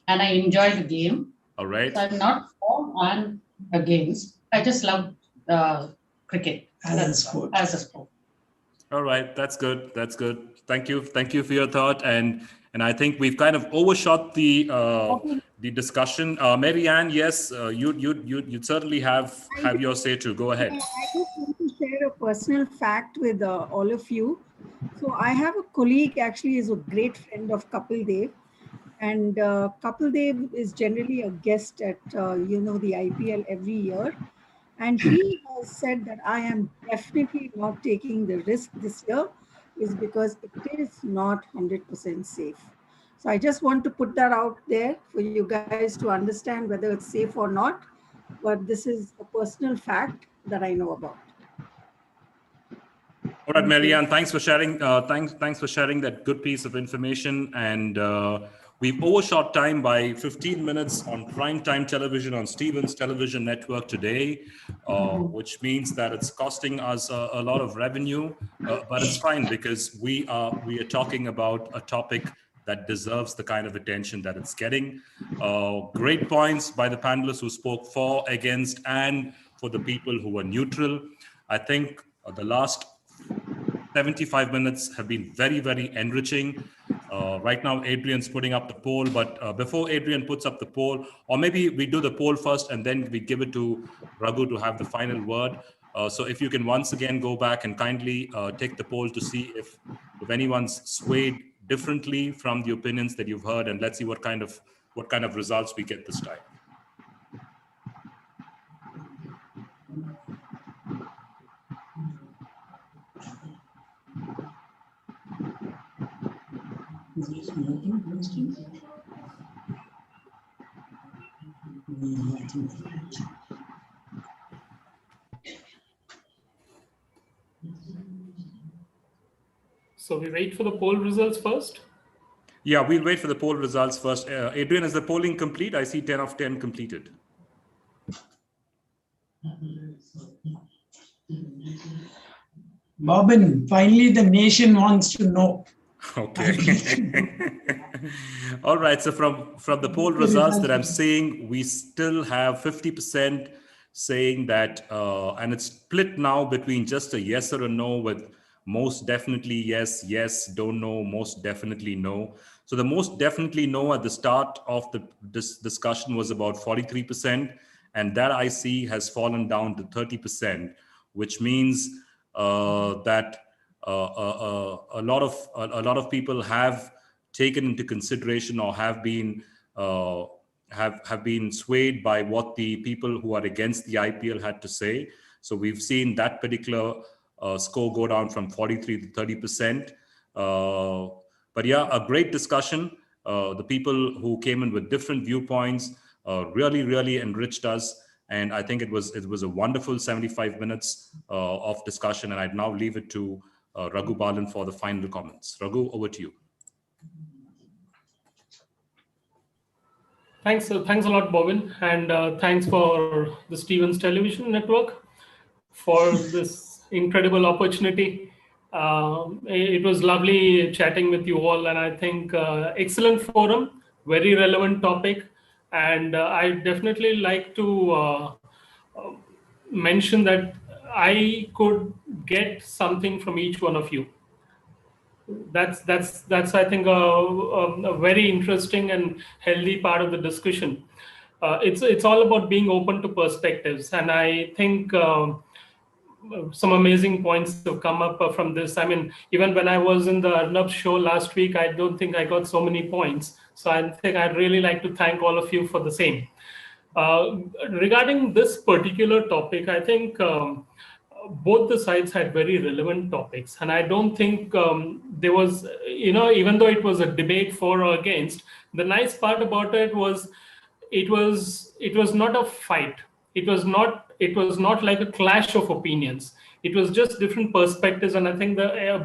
Speaker 18: and I enjoy the game.
Speaker 2: All right.
Speaker 18: So I'm not for and against. I just love cricket
Speaker 5: as a sport.
Speaker 2: All right, that's good. That's good. Thank you for your thought, and I think we've kind of overshot the discussion. Mary Ann, yes, you certainly have your say too. Go ahead.
Speaker 8: I just want to share a personal fact with all of you. So I have a colleague, actually is a great friend of Kapil Dev, and Kapil Dev is generally a guest at the IPL every year. And he has said that I am definitely not taking the risk this year is because it is not 100% safe. So I just want to put that out there for you guys to understand whether it's safe or not. But this is a personal fact that I know about.
Speaker 2: All right, Marianne, thanks for sharing. Thanks for sharing that good piece of information. And we've overshot time by 15 minutes on primetime television on Stevens Television Network today, which means that it's costing us a lot of revenue. But it's fine because we are talking about a topic that deserves the kind of attention that it's getting. Great points by the panelists who spoke for, against, and for the people who were neutral. I think the last 75 minutes have been very, very enriching. Right now, Adrian's putting up the poll, but before Adrian puts up the poll, or maybe we do the poll first and then we give it to Raghu to have the final word. So if you can once again go back and kindly take the poll to see if anyone's swayed differently from the opinions that you've heard, and let's see what kind of results we get this time.
Speaker 4: So we wait for the poll results first?
Speaker 2: Yeah, we'll wait for the poll results first. Adrian, is the polling complete? I see 10 of 10 completed.
Speaker 5: Bobbin, finally the nation wants to know.
Speaker 2: Okay. All right. So from the poll results that I'm seeing, we still have 50% saying that, and it's split now between just a yes or a no, with most definitely yes, yes, don't know, most definitely no. So the most definitely no at the start of this discussion was about 43%, and that I see has fallen down to 30%, which means that a lot of people have taken into consideration or have been swayed by what the people who are against the IPL had to say. So we've seen that particular score go down from 43 to 30%. But yeah, a great discussion. The people who came in with different viewpoints really, really enriched us. And I think it was a wonderful 75 minutes of discussion. And I'd now leave it to Raghu Balan for the final comments. Raghu, over to you.
Speaker 4: Thanks a lot, Bobin, and thanks for the Stevens Television Network for this incredible opportunity. It was lovely chatting with you all, and I think excellent forum, very relevant topic, and I definitely like to mention that I could get something from each one of you. That's I think a very interesting and healthy part of the discussion. It's all about being open to perspectives, and I think some amazing points have come up from this. I mean, even when I was in the Arnab show last week, I don't think I got so many points. So I think I'd really like to thank all of you for the same. Regarding this particular topic, I think both the sides had very relevant topics, and I don't think there was, even though it was a debate for or against, the nice part about it was it was not a fight. It was not like a clash of opinions. It was just different perspectives, and I think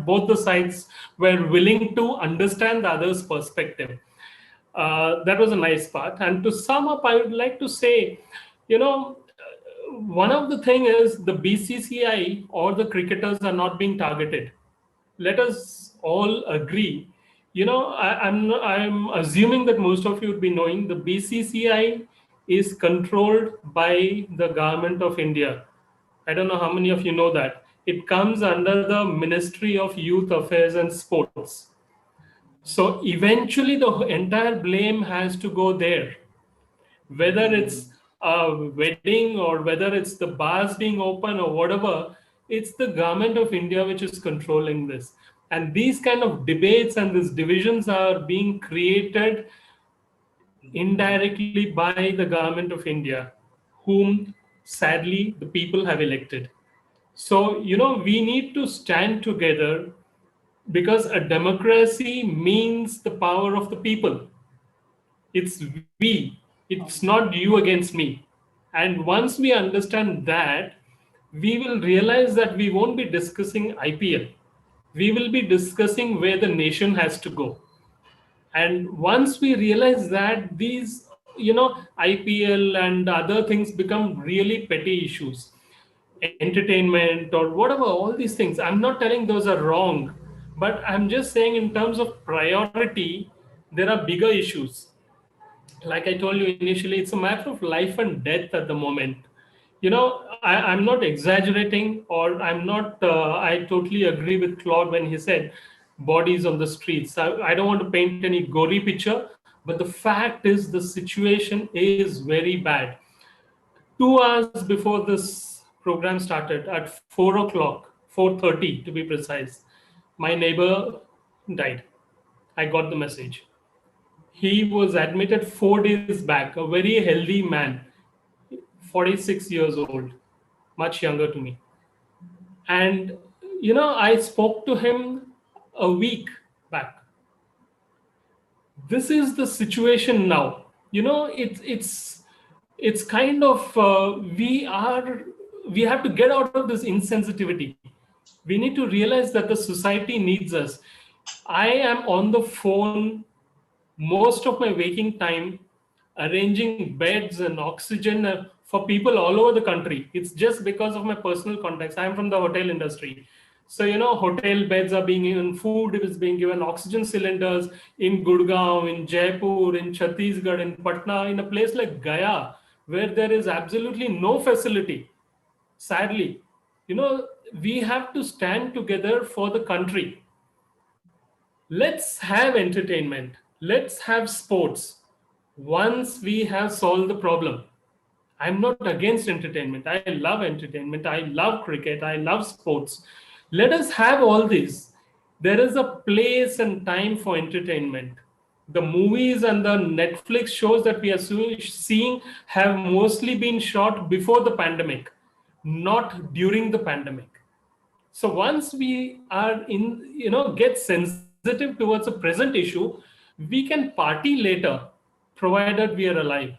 Speaker 4: both the sides were willing to understand the other's perspective. That was a nice part. And to sum up, I would like to say, you know, one of the thing is the BCCI or the cricketers are not being targeted. Let us all agree. I'm assuming that most of you would be knowing the BCCI is controlled by the government of India. I don't know how many of you know that. It comes under the Ministry of Youth Affairs and Sports. So eventually the entire blame has to go there, whether it's a wedding or whether it's the bars being open or whatever. It's the government of India which is controlling this, and these kind of debates and these divisions are being created indirectly by the government of India, whom sadly the people have elected. So we need to stand together, because a democracy means the power of the people. It's we, it's not you against me. And once we understand that, we will realize that we won't be discussing IPL. We will be discussing where the nation has to go. And once we realize that, these IPL and other things become really petty issues, entertainment or whatever, all these things, I'm not telling those are wrong, but I'm just saying in terms of priority, there are bigger issues. Like I told you initially, it's a matter of life and death at the moment. I'm not exaggerating, or I'm not, I totally agree with Claude when he said bodies on the streets. I don't want to paint any gory picture, but the fact is the situation is very bad. 2 hours before this program started, at 4 o'clock, 4:30 to be precise, my neighbor died. I got the message. He was admitted 4 days back, a very healthy man, 46 years old, much younger to me. And, I spoke to him a week back. This is the situation now. It's kind of, we have to get out of this insensitivity. We need to realize that the society needs us. I am on the phone most of my waking time, arranging beds and oxygen for people all over the country. It's just because of my personal contacts. I'm from the hotel industry. So, hotel beds are being given, food is being given, oxygen cylinders in Gurgaon, in Jaipur, in Chhattisgarh, in Patna, in a place like Gaya, where there is absolutely no facility. Sadly, we have to stand together for the country. Let's have entertainment. Let's have sports. Once we have solved the problem, I'm not against entertainment. I love entertainment. I love cricket. I love sports. Let us have all this. There is a place and time for entertainment. The movies and the Netflix shows that we are seeing have mostly been shot before the pandemic, not during the pandemic. So once we are get sensitive towards a present issue, we can party later, provided we are alive.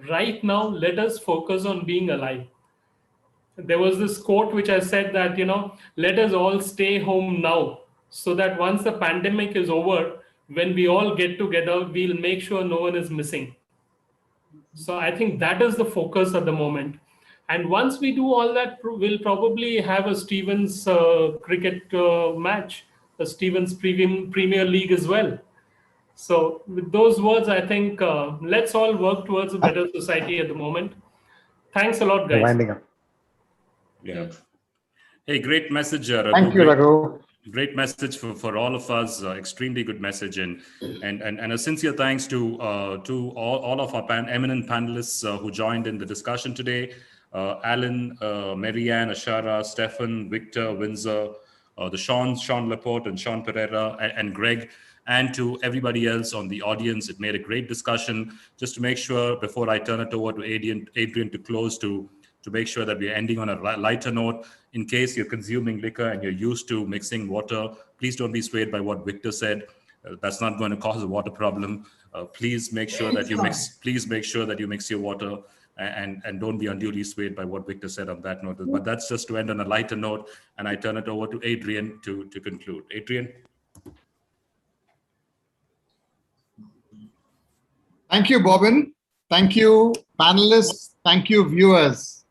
Speaker 4: Right now, let us focus on being alive. There was this quote which I said that, let us all stay home now, so that once the pandemic is over, when we all get together, we'll make sure no one is missing. So I think that is the focus at the moment. And once we do all that, we'll probably have a Stevens cricket match, a Stevens Premier League as well. So with those words, I think let's all work towards a better society at the moment. Thanks a lot, guys.
Speaker 1: Winding up.
Speaker 2: Yeah. Hey, great message, Raghu.
Speaker 1: Thank you, Raghu.
Speaker 2: Great message for all of us. Extremely good message, and a sincere thanks to all of our eminent panelists who joined in the discussion today. Alan, Marianne, Ashara, Stefan, Victor, Windsor, the Sean Laporte and Sean Pereira, and Greg, and to everybody else on the audience. It made a great discussion. Just to make sure, before I turn it over to Adrian to close, to to make sure that we're ending on a lighter note. In case you're consuming liquor and you're used to mixing water, please don't be swayed by what Victor said. That's not going to cause a water problem. Please make sure that you mix. Please make sure that you mix your water, and don't be unduly swayed by what Victor said on that note. But that's just to end on a lighter note, and I turn it over to Adrian to conclude. Adrian.
Speaker 19: Thank you, Bobin. Thank you, panelists. Thank you, viewers.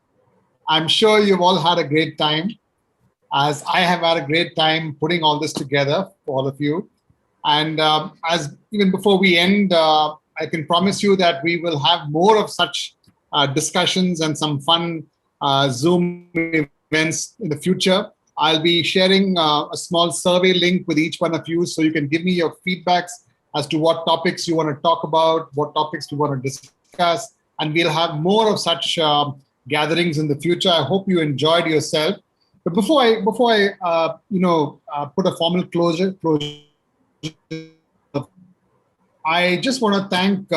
Speaker 19: I'm sure you've all had a great time, as I have had a great time putting all this together for all of you. And as even before we end, I can promise you that we will have more of such discussions and some fun Zoom events in the future. I'll be sharing a small survey link with each one of you, so you can give me your feedbacks as to what topics you want to talk about, what topics you want to discuss, and we'll have more of such gatherings in the future. I hope you enjoyed yourself. But before I put a formal closure, I just want to thank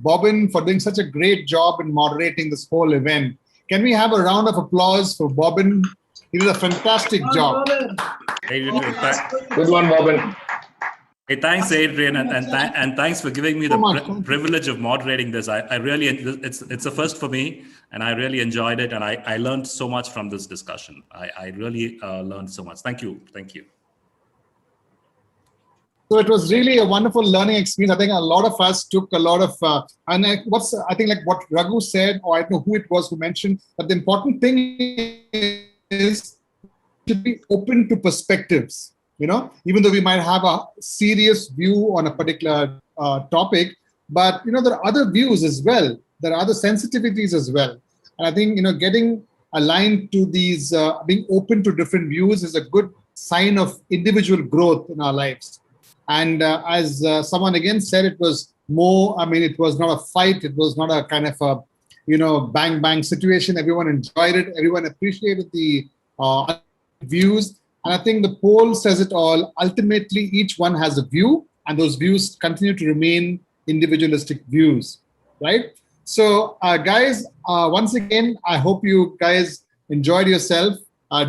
Speaker 19: Bobin for doing such a great job in moderating this whole event. Can we have a round of applause for Bobin? He did a fantastic job.
Speaker 9: Good one, Bobin.
Speaker 2: Hey, thanks, Adrian, and thanks for giving me the privilege of moderating this. I really, it's a first for me, and I really enjoyed it, and I learned so much from this discussion. I really learned so much. Thank you.
Speaker 19: So it was really a wonderful learning experience. I think a lot of us took a lot of, I think like what Raghu said, or I don't know who it was who mentioned, that the important thing is to be open to perspectives. Even though we might have a serious view on a particular topic, but there are other views as well. There are other sensitivities as well. And I think getting aligned to these, being open to different views is a good sign of individual growth in our lives. And as someone again said, it was more. I mean, it was not a fight. It was not a kind of a bang bang situation. Everyone enjoyed it. Everyone appreciated the views. And I think the poll says it all. Ultimately, each one has a view, and those views continue to remain individualistic views, right? So, guys, once again, I hope you guys enjoyed yourself.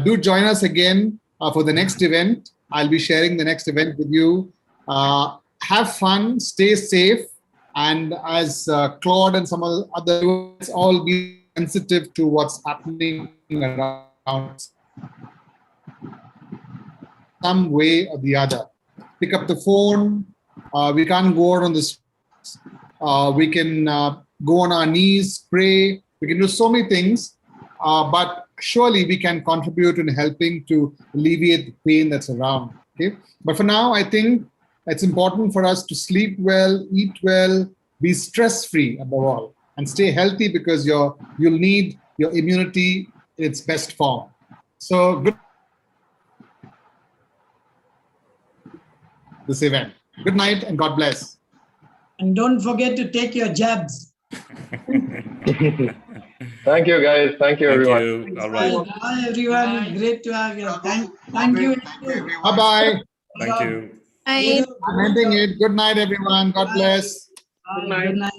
Speaker 19: Do join us again for the next event. I'll be sharing the next event with you. Have fun, stay safe, and as Claude and some other, let's all be sensitive to what's happening around us. Some way or the other. Pick up the phone. We can't go out on the streets. We can go on our knees, pray. We can do so many things, but surely we can contribute in helping to alleviate the pain that's around. Okay, but for now, I think it's important for us to sleep well, eat well, be stress-free above all, and stay healthy, because you'll need your immunity in its best form. So good. This event. Good night and God bless.
Speaker 5: And don't forget to take your jabs.
Speaker 9: Thank you, guys. Thank you, everyone.
Speaker 2: You. All right.
Speaker 5: Bye, everyone. Great to have you. Thank you.
Speaker 19: Bye-bye.
Speaker 2: Thank you.
Speaker 14: Bye.
Speaker 19: I'm ending it. Good night, everyone. God bless.
Speaker 5: Good night.